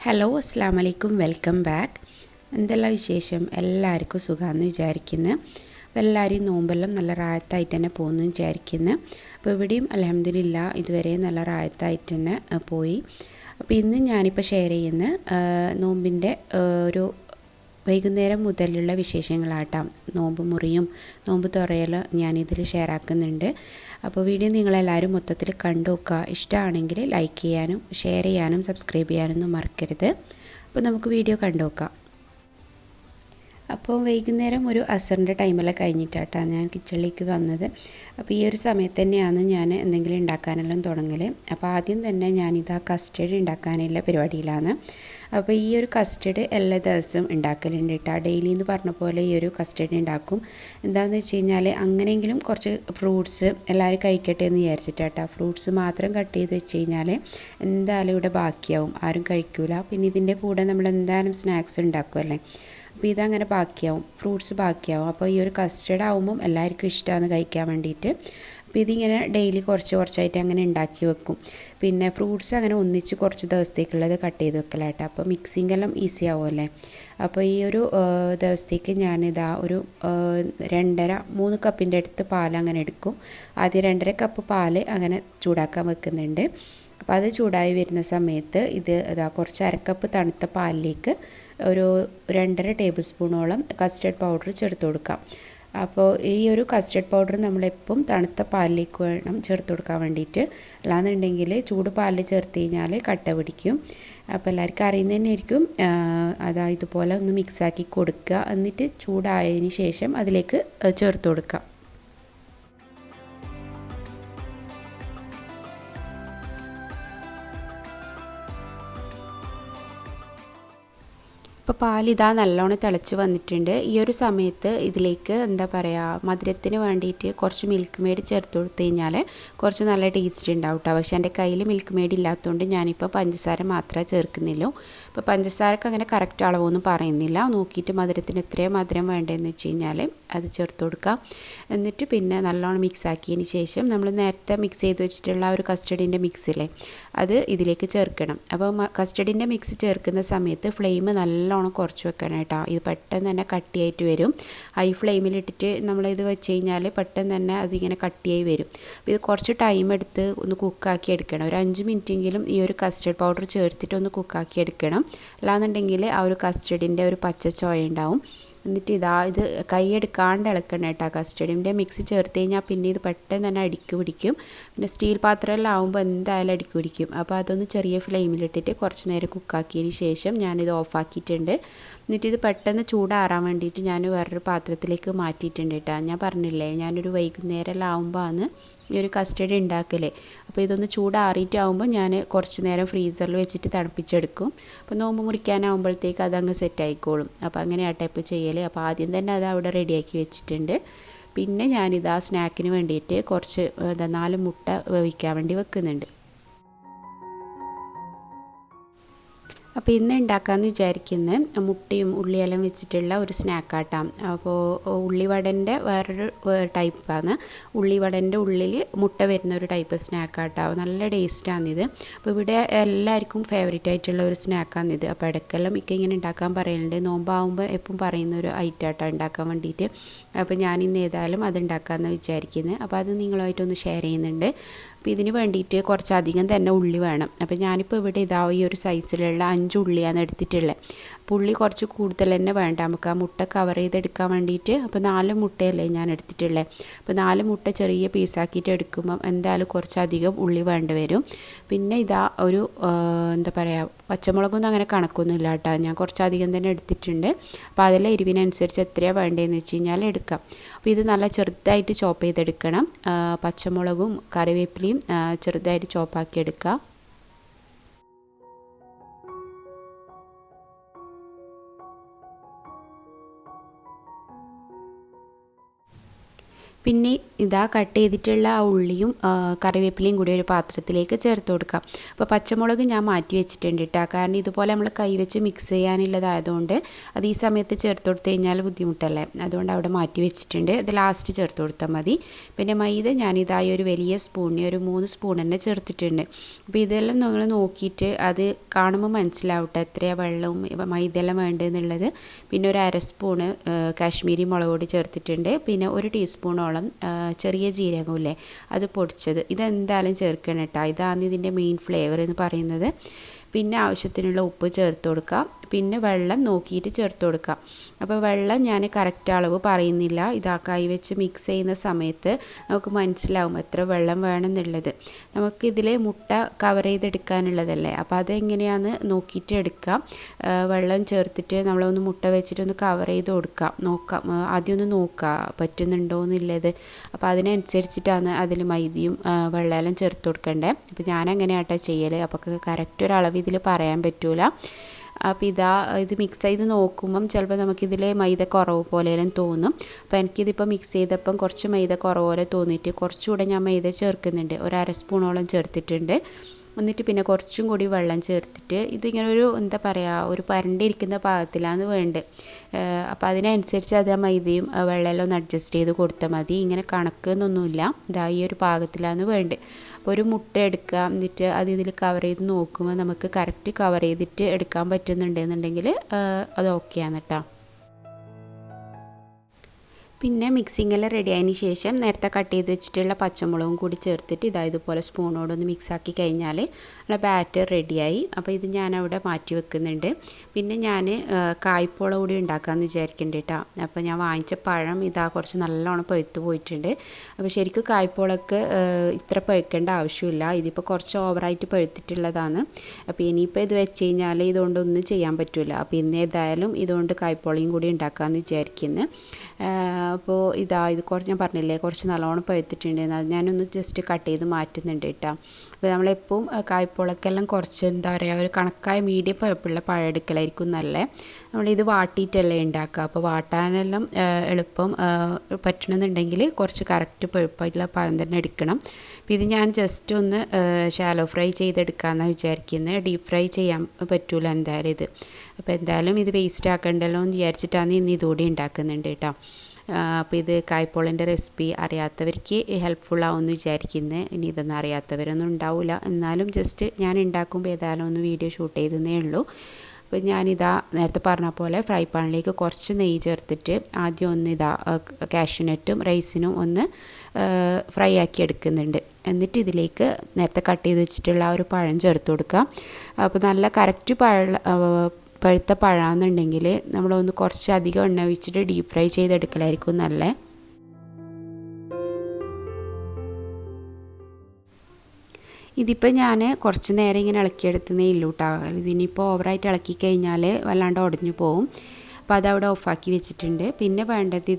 Hello അസ്സാം വലൈക്കും welcome back. എന്തെല്ലാം വിശേഷം? എല്ലാവർക്കും സുഖമാണെന്ന് വിചാരിക്കുന്നു. അപ്പോൾ എല്ലാവരും നോമ്പെല്ലാം നല്ല റാഹത്തായിട്ട് തന്നെ പോകുന്നു വിചാരിക്കുന്നു. അപ്പോൾ ഇവിടെയും അൽഹംദുലില്ലാ ഇതുവരെ നല്ല റാഹത്തായിട്ട് തന്നെ പോയി. അപ്പോൾ ഇന്ന് ഞാനിപ്പോൾ ഷെയർ ചെയ്യുന്ന നോമ്പിൻ്റെ ഒരു വൈകുന്നേരം മുതലുള്ള വിശേഷങ്ങളാട്ടാം. നോമ്പ് മുറിയും നോമ്പ് തുറയലും ഞാനിതിൽ ഷെയർ ആക്കുന്നുണ്ട്. അപ്പോൾ വീഡിയോ നിങ്ങളെല്ലാവരും മൊത്തത്തിൽ കണ്ടു നോക്കുക. ഇഷ്ടമാണെങ്കിൽ ലൈക്ക് ചെയ്യാനും ഷെയർ ചെയ്യാനും സബ്സ്ക്രൈബ് ചെയ്യാനൊന്നും മറക്കരുത്. അപ്പോൾ നമുക്ക് വീഡിയോ കണ്ടു നോക്കാം. അപ്പോൾ വൈകുന്നേരം ഒരു അസറിൻ്റെ ടൈമെല്ലാം കഴിഞ്ഞിട്ടാണ് ഞാൻ കിച്ചണിലേക്ക് വന്നത്. അപ്പോൾ ഈ ഒരു സമയത്ത് തന്നെയാണ് ഞാൻ എന്തെങ്കിലും ഉണ്ടാക്കാനെല്ലാം തുടങ്ങൽ. അപ്പോൾ ആദ്യം തന്നെ ഞാനിതാ കസ്റ്റർഡ് ഉണ്ടാക്കാനുള്ള പരിപാടിയിലാണ്. അപ്പോൾ ഈ ഒരു കസ്റ്റർഡ് എല്ലാ ദിവസവും ഉണ്ടാക്കലുണ്ട് കേട്ടോ. ഡെയിലി എന്ന് പറഞ്ഞ പോലെ ഈ ഒരു കസ്റ്റർഡ് ഉണ്ടാക്കും. എന്താണെന്ന് വെച്ച് കഴിഞ്ഞാൽ അങ്ങനെയെങ്കിലും കുറച്ച് ഫ്രൂട്ട്സ് എല്ലാവരും കഴിക്കട്ടെ എന്ന് വിചാരിച്ചിട്ടാട്ടോ. ഫ്രൂട്ട്സ് മാത്രം കട്ട് ചെയ്ത് വെച്ച് കഴിഞ്ഞാൽ എന്തായാലും ഇവിടെ ബാക്കിയാവും, ആരും കഴിക്കൂല. പിന്നെ ഇതിൻ്റെ കൂടെ നമ്മൾ എന്തായാലും സ്നാക്സ് ഉണ്ടാക്കുമല്ലേ, അപ്പോൾ ഇതങ്ങനെ ബാക്കിയാവും, ഫ്രൂട്ട്സ് ബാക്കിയാവും. അപ്പോൾ ഈ ഒരു കസ്റ്റർഡ് ആകുമ്പം എല്ലാവർക്കും ഇഷ്ടമാണ് കഴിക്കാൻ വേണ്ടിയിട്ട്. അപ്പോൾ ഇതിങ്ങനെ ഡെയിലി കുറച്ചായിട്ട് അങ്ങനെ ഉണ്ടാക്കി വെക്കും. പിന്നെ ഫ്രൂട്ട്സ് അങ്ങനെ ഒന്നിച്ച് കുറച്ച് ദിവസത്തേക്കുള്ളത് കട്ട് ചെയ്ത് വെക്കലാട്ടോ. അപ്പോൾ മിക്സിങ് എല്ലാം ഈസി ആവുമല്ലേ. അപ്പോൾ ഈ ഒരു ദിവസത്തേക്ക് ഞാനിതാ ഒരു 2.5-3 കപ്പിൻ്റെ അടുത്ത് പാൽ അങ്ങനെ എടുക്കും. ആദ്യം 2.5 കപ്പ് പാൽ അങ്ങനെ ചൂടാക്കാൻ വെക്കുന്നുണ്ട്. അപ്പോൾ അത് ചൂടായി വരുന്ന സമയത്ത് ഇത് കുറച്ച് അരക്കപ്പ് തണുത്ത പാലിലേക്ക് ഒരു 2.5 ടേബിൾ സ്പൂണോളം കസ്റ്റർഡ് പൗഡർ ചേർത്ത് കൊടുക്കാം. അപ്പോൾ ഈ ഒരു കസ്റ്റർഡ് പൗഡർ നമ്മളെപ്പം തണുത്ത പാലിലേക്ക് വേണം ചേർത്ത് കൊടുക്കാൻ വേണ്ടിയിട്ട്. അല്ലാന്നുണ്ടെങ്കിൽ ചൂട് പാലിൽ ചേർത്ത് കഴിഞ്ഞാൽ കട്ട പിടിക്കും. അപ്പോൾ എല്ലാവർക്കും അറിയുന്നത് തന്നെയായിരിക്കും. ഇതുപോലെ ഒന്ന് മിക്സാക്കി കൊടുക്കുക. എന്നിട്ട് ചൂടായതിന് ശേഷം അതിലേക്ക് ചേർത്ത് കൊടുക്കാം. ഇപ്പോൾ പാലിതാ നല്ലോണം തിളച്ച് വന്നിട്ടുണ്ട്. ഈ ഒരു സമയത്ത് ഇതിലേക്ക് എന്താ പറയുക, മധുരത്തിന് വേണ്ടിയിട്ട് കുറച്ച് മിൽക്ക് മെയ്ഡ് ചേർത്ത് കൊടുത്തു കഴിഞ്ഞാൽ കുറച്ച് നല്ല ടേസ്റ്റ് ഉണ്ടാവും കേട്ടോ. പക്ഷേ എൻ്റെ കയ്യിൽ മിൽക്ക് മെയ്ഡ് ഇല്ലാത്തതുകൊണ്ട് ഞാനിപ്പോൾ പഞ്ചസാര മാത്രമേ ചേർക്കുന്നില്ല. ഇപ്പോൾ പഞ്ചസാരക്ക് അങ്ങനെ കറക്റ്റ് അളവൊന്നും പറയുന്നില്ല. നോക്കിയിട്ട് മധുരത്തിന് എത്രയോ മധുരം വേണ്ടതെന്ന് വെച്ച് കഴിഞ്ഞാൽ അത് ചേർത്ത് കൊടുക്കാം. എന്നിട്ട് പിന്നെ നല്ലോണം മിക്സ് ആക്കിയതിന് ശേഷം നമ്മൾ നേരത്തെ മിക്സ് ചെയ്ത് വെച്ചിട്ടുള്ള ഒരു കസ്റ്റർഡിൻ്റെ മിക്സില്ലേ, അത് ഇതിലേക്ക് ചേർക്കണം. അപ്പോൾ കസ്റ്റർഡിൻ്റെ മിക്സ് ചേർക്കുന്ന സമയത്ത് ഫ്ലെയിം നല്ലോണം കുറച്ച് വെക്കണം കേട്ടോ. ഇത് പെട്ടെന്ന് തന്നെ കട്ടിയായിട്ട് വരും. ഹൈ ഫ്ലെയിമിലിട്ടിട്ട് നമ്മളിത് വെച്ച് കഴിഞ്ഞാൽ പെട്ടെന്ന് തന്നെ അതിങ്ങനെ കട്ടിയായി വരും. അപ്പോൾ ഇത് കുറച്ച് ടൈം എടുത്ത് ഒന്ന് കുക്കാക്കി എടുക്കണം. ഒരു 5 മിനിറ്റെങ്കിലും ഈ ഒരു കസ്റ്റർഡ് പൗഡർ ചേർത്തിട്ട് ഒന്ന് കുക്കാക്കി എടുക്കണം. അല്ലാന്നുണ്ടെങ്കിൽ ആ ഒരു കസ്റ്റർഡിൻ്റെ ഒരു പച്ച ചോയ ഉണ്ടാവും. എന്നിട്ട് ഇത് കൈയെടുക്കാണ്ട് ഇളക്കണം കേട്ടോ. കസ്റ്റർഡിൻ്റെ മിക്സ് ചേർത്ത് കഴിഞ്ഞാൽ പിന്നെ ഇത് പെട്ടെന്ന് തന്നെ അടിക്ക് പിടിക്കും. പിന്നെ സ്റ്റീൽ പാത്രമെല്ലാം ആകുമ്പോൾ എന്തായാലും അടിക്ക് പിടിക്കും. അപ്പോൾ അതൊന്ന് ചെറിയ ഫ്ലെയിമിലിട്ടിട്ട് കുറച്ച് നേരം കുക്കാക്കിയതിന് ശേഷം ഞാനിത് ഓഫാക്കിയിട്ടുണ്ട്. എന്നിട്ട് ഇത് പെട്ടെന്ന് ചൂടാറാൻ വേണ്ടിയിട്ട് ഞാൻ വേറൊരു പാത്രത്തിലേക്ക് മാറ്റിയിട്ടുണ്ട് കേട്ടോ. ഞാൻ പറഞ്ഞില്ലേ, ഞാനൊരു വൈകുന്നേരമെല്ലാം ആകുമ്പോൾ ഈ ഒരു കസ്റ്റർഡ് ഉണ്ടാക്കലേ. അപ്പോൾ ഇതൊന്ന് ചൂടാറിയിട്ടാകുമ്പോൾ ഞാൻ കുറച്ച് നേരം ഫ്രീസറിൽ വെച്ചിട്ട് തണുപ്പിച്ചെടുക്കും. അപ്പോൾ നോമ്പ് മുറിക്കാനാകുമ്പോഴത്തേക്ക് അതങ്ങ് സെറ്റ് ആയിക്കോളും. അപ്പോൾ അങ്ങനെയാട്ടെ ഇപ്പോൾ ചെയ്യൽ. അപ്പോൾ ആദ്യം തന്നെ അത് അവിടെ റെഡിയാക്കി വെച്ചിട്ടുണ്ട്. പിന്നെ ഞാനിതാ സ്നാക്കിന് വേണ്ടിയിട്ട് കുറച്ച് 4 മുട്ട വേവിക്കാൻ വേണ്ടി വെക്കുന്നുണ്ട്. അപ്പോൾ ഇന്ന് ഉണ്ടാക്കാമെന്ന് വിചാരിക്കുന്നത് മുട്ടയും ഉള്ളിയെല്ലാം വെച്ചിട്ടുള്ള ഒരു സ്നാക്കാട്ടാം. അപ്പോൾ ഉള്ളിവടൻ്റെ വേറൊരു ടൈപ്പാണ്. ഉള്ളിവടൻ്റെ ഉള്ളിൽ മുട്ട വരുന്ന ഒരു ടൈപ്പ് സ്നാക്കാട്ടാവും. നല്ല ടേസ്റ്റാണിത്. അപ്പോൾ ഇവിടെ എല്ലാവർക്കും ഫേവറേറ്റ് ആയിട്ടുള്ള ഒരു സ്നാക്കാണിത്. അപ്പോൾ ഇടയ്ക്കെല്ലാം മിക്ക ഇങ്ങനെ ഉണ്ടാക്കാൻ പറയലുണ്ട്. നോമ്പാകുമ്പോൾ എപ്പം പറയുന്ന ഒരു ഐറ്റാട്ടാണ് ഉണ്ടാക്കാൻ വേണ്ടിയിട്ട്. അപ്പോൾ ഞാനിന്ന് ഏതായാലും അത് ഉണ്ടാക്കാമെന്ന് വിചാരിക്കുന്നത്. അപ്പോൾ അത് നിങ്ങളുമായിട്ടൊന്ന് ഷെയർ ചെയ്യുന്നുണ്ട്. അപ്പോൾ ഇതിന് വേണ്ടിയിട്ട് കുറച്ചധികം തന്നെ ഉള്ളി വേണം. അപ്പോൾ ഞാനിപ്പോൾ ഇവിടെ ഈ ഒരു സൈസിലുള്ള 5 ഉള്ളിയാണ് എടുത്തിട്ടുള്ളത്. അപ്പോൾ ഉള്ളി കുറച്ച് കൂടുതൽ തന്നെ വേണ്ട നമുക്ക് ആ മുട്ട കവർ ചെയ്തെടുക്കാൻ വേണ്ടിയിട്ട്. അപ്പോൾ 4 മുട്ടയല്ലേ ഞാൻ എടുത്തിട്ടുള്ളത്. അപ്പോൾ 4 മുട്ട ചെറിയ പീസാക്കിയിട്ട് എടുക്കുമ്പം എന്തായാലും കുറച്ചധികം ഉള്ളി വേണ്ടി വരും. പിന്നെ ഒരു എന്താ പറയുക, പച്ചമുളകൊന്നും അങ്ങനെ കണക്കൊന്നും ഇല്ല കേട്ടോ. ഞാൻ കുറച്ചധികം തന്നെ എടുത്തിട്ടുണ്ട്. അപ്പോൾ അതിലെ എരിവിനനുസരിച്ച് എത്രയാണ് വേണ്ടതെന്ന് വെച്ച് കഴിഞ്ഞാൽ എടുക്കാം. അപ്പോൾ ഇത് നല്ല ചെറുതായിട്ട് ചോപ്പ് ചെയ്തെടുക്കണം. പച്ചമുളകും കറിവേപ്പിലയും ചെറുതായിട്ട് ചോപ്പാക്കി എടുക്കുക. പിന്നെ ഇതാ കട്ട് ചെയ്തിട്ടുള്ള ആ ഉള്ളിയും കറിവേപ്പിലയും കൂടി ഒരു പാത്രത്തിലേക്ക് ചേർത്ത് കൊടുക്കാം. അപ്പോൾ പച്ചമുളക് ഞാൻ മാറ്റി വെച്ചിട്ടുണ്ട് കേട്ടോ, കാരണം ഇതുപോലെ നമ്മൾ കൈ വെച്ച് മിക്സ് ചെയ്യാനുള്ളതായതുകൊണ്ട് അത് ഈ സമയത്ത് ചേർത്ത് കൊടുത്തു കഴിഞ്ഞാൽ ബുദ്ധിമുട്ടല്ലേ, അതുകൊണ്ട് അവിടെ മാറ്റി വെച്ചിട്ടുണ്ട്. ഇത് ലാസ്റ്റ് ചേർത്ത് കൊടുത്താൽ മതി. പിന്നെ മൈദ ഞാനിതായി ഒരു വലിയ സ്പൂണിന് ഒരു 3 സ്പൂൺ തന്നെ ചേർത്തിട്ടുണ്ട്. അപ്പോൾ ഇതെല്ലാം നിങ്ങൾ നോക്കിയിട്ട് അത് കാണുമ്പോൾ മനസ്സിലാവട്ടെ എത്രയാണ് വെള്ളവും മൈദയെല്ലാം വേണ്ടതെന്നുള്ളത്. പിന്നെ ഒരു 1/2 സ്പൂണ് കാശ്മീരി മുളക് പൊടി ചേർത്തിട്ടുണ്ട്. പിന്നെ 1 ടീസ്പൂണോളം ചെറിയ ജീരകമില്ലേ അത് പൊടിച്ചത്, ഇതെന്തായാലും ചേർക്കണം കേട്ടോ, ഇതാണ് ഇതിൻ്റെ മെയിൻ ഫ്ലേവർ എന്ന് പറയുന്നത്. പിന്നെ ആവശ്യത്തിനുള്ള ഉപ്പ് ചേർത്ത് കൊടുക്കുക. പിന്നെ വെള്ളം നോക്കിയിട്ട് ചേർത്ത് കൊടുക്കുക. അപ്പോൾ വെള്ളം ഞാൻ കറക്റ്റ് അളവ് പറയുന്നില്ല, ഇതാ കൈ വെച്ച് മിക്സ് ചെയ്യുന്ന സമയത്ത് നമുക്ക് മനസ്സിലാവും എത്ര വെള്ളം വേണമെന്നുള്ളത്. നമുക്കിതിൽ മുട്ട കവർ ചെയ്തെടുക്കാനുള്ളതല്ലേ, അപ്പോൾ അതെങ്ങനെയാണെന്ന് നോക്കിയിട്ട് എടുക്കാം. വെള്ളം ചേർത്തിട്ട് നമ്മളൊന്ന് മുട്ട വെച്ചിട്ടൊന്ന് കവർ ചെയ്ത് നോക്കാം ആദ്യം ഒന്ന് നോക്കുക പറ്റുന്നുണ്ടോ എന്നുള്ളത്. അപ്പോൾ അതിനനുസരിച്ചിട്ടാണ് അതിൽ മൈദയും വെള്ളമെല്ലാം ചേർത്ത് കൊടുക്കണ്ടേ. അപ്പോൾ ഞാനങ്ങനെയാട്ടോ ചെയ്യൽ, അപ്പോൾ കറക്റ്റ് ഒരു അളവ് ഇതിൽ പറയാൻ പറ്റൂല. അപ്പോൾ ഇത് മിക്സ് ചെയ്ത് നോക്കുമ്പം ചിലപ്പോൾ നമുക്കിതിൽ മൈദ കുറവ് പോലെയെല്ലാം തോന്നും. അപ്പോൾ എനിക്കിതിപ്പോൾ മിക്സ് ചെയ്തപ്പം കുറച്ച് മൈദ കുറവ് പോലെ തോന്നിയിട്ട് കുറച്ചുകൂടെ ഞാൻ മൈദ ചേർക്കുന്നുണ്ട്, ഒരു 1/2 സ്പൂണോളം ചേർത്തിട്ടുണ്ട്. എന്നിട്ട് പിന്നെ കുറച്ചും കൂടി വെള്ളം ചേർത്തിട്ട് ഇതിങ്ങനെ ഒരു എന്താ പറയുക ഒരു പരണ്ടിരിക്കുന്ന പാകത്തിലാണ് വേണ്ടത്. അപ്പോൾ അതിനനുസരിച്ച് അത് ആ മൈദയും വെള്ളമെല്ലാം ഒന്ന് അഡ്ജസ്റ്റ് ചെയ്ത് കൊടുത്താൽ മതി. ഇങ്ങനെ കണക്കെന്നൊന്നുമില്ല, ഇതാ ഈ ഒരു പാകത്തിലാണ് വേണ്ടത്. അപ്പോൾ ഒരു മുട്ട എടുക്കുക, എന്നിട്ട് അത് ഇതിൽ കവർ ചെയ്ത് നോക്കുമ്പോൾ നമുക്ക് കറക്റ്റ് കവർ ചെയ്തിട്ട് എടുക്കാൻ പറ്റുന്നുണ്ടെന്നുണ്ടെങ്കിൽ അത് ഓക്കെയാണ് കേട്ടോ. പിന്നെ മിക്സിംഗ് എല്ലാം റെഡി ആയതിന് ശേഷം നേരത്തെ കട്ട് ചെയ്ത് വെച്ചിട്ടുള്ള പച്ചമുളകും കൂടി ചേർത്തിട്ട് ഇതുപോലെ സ്പൂണോടൊന്ന് മിക്സാക്കി കഴിഞ്ഞാൽ നമ്മളെ ബാറ്റർ റെഡിയായി. അപ്പോൾ ഇത് ഞാനവിടെ മാറ്റി വെക്കുന്നുണ്ട്. പിന്നെ ഞാൻ കായ്പോള കൂടി ഉണ്ടാക്കാമെന്ന് വിചാരിക്കുന്നുണ്ട് കേട്ടോ. അപ്പോൾ ഞാൻ വാങ്ങിച്ച പഴം കുറച്ച് നല്ലോണം പഴുത്ത് പോയിട്ടുണ്ട്. അപ്പോൾ ശരിക്കും കായ്പോളക്ക് ഇത്ര പഴുക്കേണ്ട ആവശ്യമില്ല, ഇതിപ്പോൾ കുറച്ച് ഓവറായിട്ട് പഴുത്തിട്ടുള്ളതാണ്. അപ്പോൾ ഇനിയിപ്പോൾ ഇത് വെച്ച് കഴിഞ്ഞാൽ ഇതുകൊണ്ടൊന്നും ചെയ്യാൻ പറ്റില്ല. അപ്പോൾ ഇന്ന് ഏതായാലും ഇതുകൊണ്ട് കായ്പോളയും കൂടി ഉണ്ടാക്കാമെന്ന് വിചാരിക്കുന്നു. അപ്പോൾ ഇത് കുറച്ച് ഞാൻ പറഞ്ഞില്ലേ കുറച്ച് നല്ലോണം പഴുത്തിട്ടുണ്ട്, അത് ഞാനൊന്ന് ജസ്റ്റ് കട്ട് ചെയ്ത് മാറ്റുന്നുണ്ട് കേട്ടോ. അപ്പോൾ നമ്മളെപ്പോഴും കായ്പോളക്കെല്ലാം കുറച്ച് എന്താ പറയുക ഒരു കണക്കായ മീഡിയം പഴുപ്പുള്ള പഴം എടുക്കലായിരിക്കും നല്ലത്. നമ്മളിത് വാട്ടിയിട്ടല്ലേ ഉണ്ടാക്കുക, അപ്പോൾ വാട്ടാനെല്ലാം എളുപ്പം പറ്റണമെന്നുണ്ടെങ്കിൽ കുറച്ച് കറക്റ്റ് പഴുപ്പായിട്ടുള്ള പഴം തന്നെ എടുക്കണം. അപ്പോൾ ഇത് ഞാൻ ജസ്റ്റ് ഒന്ന് ഷാലോ ഫ്രൈ ചെയ്തെടുക്കാമെന്നാണ് വിചാരിക്കുന്നത്, ഡീപ്പ് ഫ്രൈ ചെയ്യാൻ പറ്റൂല എന്തായാലും ഇത്. അപ്പോൾ എന്തായാലും ഇത് വേസ്റ്റ് ആക്കണ്ടല്ലോ എന്ന് വിചാരിച്ചിട്ടാണ് ഇന്ന് ഇതുകൂടി ഉണ്ടാക്കുന്നുണ്ട് കേട്ടോ. അപ്പോൾ ഇത് കായ്പോളൻ്റെ റെസിപ്പി അറിയാത്തവർക്ക് ഹെൽപ്ഫുള്ളാവുമെന്ന് വിചാരിക്കുന്നത്. ഇനി ഇതൊന്നും അറിയാത്തവരൊന്നും ഉണ്ടാവില്ല, എന്നാലും ജസ്റ്റ് ഞാൻ ഉണ്ടാക്കുമ്പോൾ ഏതായാലും ഒന്ന് വീഡിയോ ഷൂട്ട് ചെയ്തതേ ഉള്ളൂ. അപ്പോൾ ഞാനിതാ നേരത്തെ പറഞ്ഞ പോലെ ഫ്രൈ പാനിലേക്ക് കുറച്ച് നെയ്യ് ചേർത്തിട്ട് ആദ്യം ഒന്ന് കാഷ്യൂനട്ടും റൈസിനും ഒന്ന് ഫ്രൈ ആക്കി എടുക്കുന്നുണ്ട്. എന്നിട്ട് ഇതിലേക്ക് നേരത്തെ കട്ട് ചെയ്ത് വെച്ചിട്ടുള്ള ആ ഒരു പഴം ചേർത്ത് കൊടുക്കുക. അപ്പോൾ നല്ല കറക്റ്റ് പഴുത്ത പഴമാണെന്നുണ്ടെങ്കിൽ നമ്മളൊന്ന് കുറച്ച് അധികം എണ്ണ ഒഴിച്ചിട്ട് ഡീപ്പ് ഫ്രൈ ചെയ്തെടുക്കലായിരിക്കും നല്ലത്. ഇതിപ്പോൾ ഞാൻ കുറച്ച് നേരം ഇങ്ങനെ ഇളക്കിയെടുത്തതേ ഉള്ളൂ കേട്ടോ. ഇതിനിപ്പോൾ ഓവറായിട്ട് ഇളക്കി കഴിഞ്ഞാൽ വല്ലാണ്ട് ഉടഞ്ഞു പോവും. അപ്പോൾ അതവിടെ ഓഫാക്കി വെച്ചിട്ടുണ്ട്. പിന്നെ വേണ്ടത്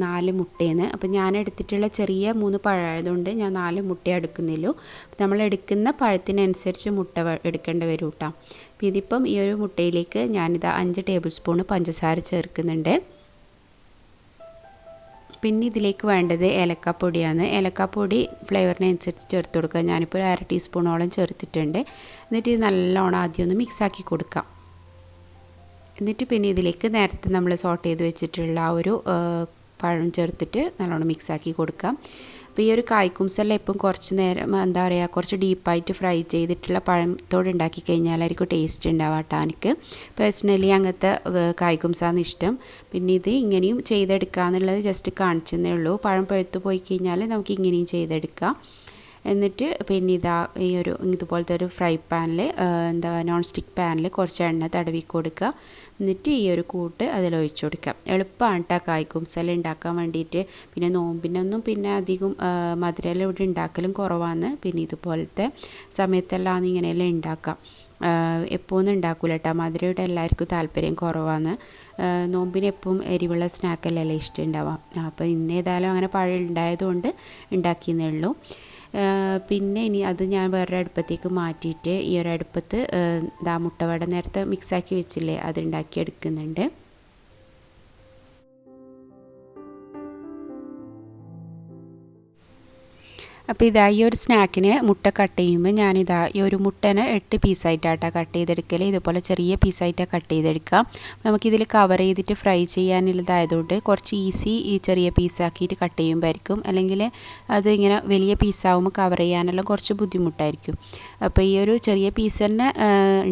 4 മുട്ടയാണ്. അപ്പോൾ ഞാൻ എടുത്തിട്ടുള്ള ചെറിയ 3 പഴമായതുകൊണ്ട് ഞാൻ 4 മുട്ട എടുക്കുന്നില്ലൂ. നമ്മൾ എടുക്കുന്ന പഴത്തിനനുസരിച്ച് മുട്ട എടുക്കേണ്ടി വരും കേട്ടോ. അപ്പോൾ ഇതിപ്പം ഈ ഒരു മുട്ടയിലേക്ക് ഞാനിതാ 5 ടേബിൾ സ്പൂൺ പഞ്ചസാര ചേർക്കുന്നുണ്ട്. പിന്നെ ഇതിലേക്ക് വേണ്ടത് ഏലക്കാപ്പൊടിയാണ്. ഏലക്കാപ്പൊടി ഫ്ലേവറിനനുസരിച്ച് ചേർത്ത് കൊടുക്കുക. ഞാനിപ്പോൾ 1/2 ടീസ്പൂണോളം ചേർത്തിട്ടുണ്ട്. എന്നിട്ട് ഇത് നല്ലോണം ആദ്യം ഒന്ന് മിക്സാക്കി കൊടുക്കാം. എന്നിട്ട് പിന്നെ ഇതിലേക്ക് നേരത്തെ നമ്മൾ സോട്ട് ചെയ്ത് വെച്ചിട്ടുള്ള ആ ഒരു പഴം ചേർത്തിട്ട് നല്ലോണം മിക്സാക്കി കൊടുക്കാം. അപ്പോൾ ഈ ഒരു കായ്ക്കുംസെല്ലാം ഇപ്പം കുറച്ച് നേരം എന്താ പറയുക കുറച്ച് ഡീപ്പായിട്ട് ഫ്രൈ ചെയ്തിട്ടുള്ള പഴത്തോട് ഉണ്ടാക്കി കഴിഞ്ഞാലായിരിക്കും ടേസ്റ്റ് ഉണ്ടാവുക കേട്ടോ. എനിക്ക് പേഴ്സണലി അങ്ങനത്തെ കായ്ക്കുംസാണ് ഇഷ്ടം. പിന്നെ ഇത് ഇങ്ങനെയും ചെയ്തെടുക്കുക എന്നുള്ളത് ജസ്റ്റ് കാണിച്ചെന്നേ ഉള്ളൂ. പഴം പഴുത്ത് പോയി കഴിഞ്ഞാൽ നമുക്ക് ഇങ്ങനെയും ചെയ്തെടുക്കാം. എന്നിട്ട് പിന്നെ ഈ ഒരു ഇതുപോലത്തെ ഒരു ഫ്രൈ പാനിൽ നോൺ സ്റ്റിക്ക് പാനിൽ കുറച്ച് എണ്ണ തടവി കൊടുക്കുക. എന്നിട്ട് ഈ ഒരു കൂട്ട് അതിലൊഴിച്ച് കൊടുക്കുക. എളുപ്പമാണ് കേട്ടോ കായ്ക്കുംസെല്ലാം ഉണ്ടാക്കാൻ വേണ്ടിയിട്ട്. പിന്നെ നോമ്പിനൊന്നും പിന്നെ അധികം മധുരമെല്ലാം ഇവിടെ ഉണ്ടാക്കലും കുറവാണ്. പിന്നെ ഇതുപോലത്തെ സമയത്തെല്ലാം ഇങ്ങനെയെല്ലാം ഉണ്ടാക്കാം. എപ്പോഴൊന്നും ഉണ്ടാക്കില്ല കേട്ടോ. മധുരം ഇവിടെ എല്ലാവർക്കും താല്പര്യം കുറവാണ്. നോമ്പിന് എപ്പോഴും എരിവുള്ള സ്നാക്കല്ലേ ഇഷ്ടം ഉണ്ടാവാം. അപ്പോൾ ഇന്നേതായാലും അങ്ങനെ പഴം ഉണ്ടായതുകൊണ്ട് ഉണ്ടാക്കിയെന്നേ ഉള്ളൂ. പിന്നെ ഇനി അത് ഞാൻ വേറൊരു അടുപ്പത്തേക്ക് മാറ്റിയിട്ട് ഈ ഒരു അടുപ്പത്ത് മുട്ടവട നേരത്തെ മിക്സാക്കി വെച്ചില്ലേ അത് ഉണ്ടാക്കിയെടുക്കുന്നുണ്ട്. അപ്പോൾ ഇതാ ഈ ഒരു സ്നാക്കിന് മുട്ട കട്ട് ചെയ്യുമ്പോൾ ഞാനിതാ ഈ ഒരു മുട്ടനെ 8 പീസായിട്ടാണ് കട്ട് ചെയ്തെടുക്കൽ. ഇതുപോലെ ചെറിയ പീസായിട്ടാണ് കട്ട് ചെയ്തെടുക്കാം. നമുക്കിതിൽ കവർ ചെയ്തിട്ട് ഫ്രൈ ചെയ്യാനുള്ളതായതുകൊണ്ട് കുറച്ച് ഈസി ഈ ചെറിയ പീസാക്കിയിട്ട് കട്ട് ചെയ്യുമ്പോഴായിരിക്കും. അല്ലെങ്കിൽ അത് ഇങ്ങനെ വലിയ പീസാകുമ്പോൾ കവർ ചെയ്യാനെല്ലാം കുറച്ച് ബുദ്ധിമുട്ടായിരിക്കും. അപ്പോൾ ഈ ഒരു ചെറിയ പീസ് തന്നെ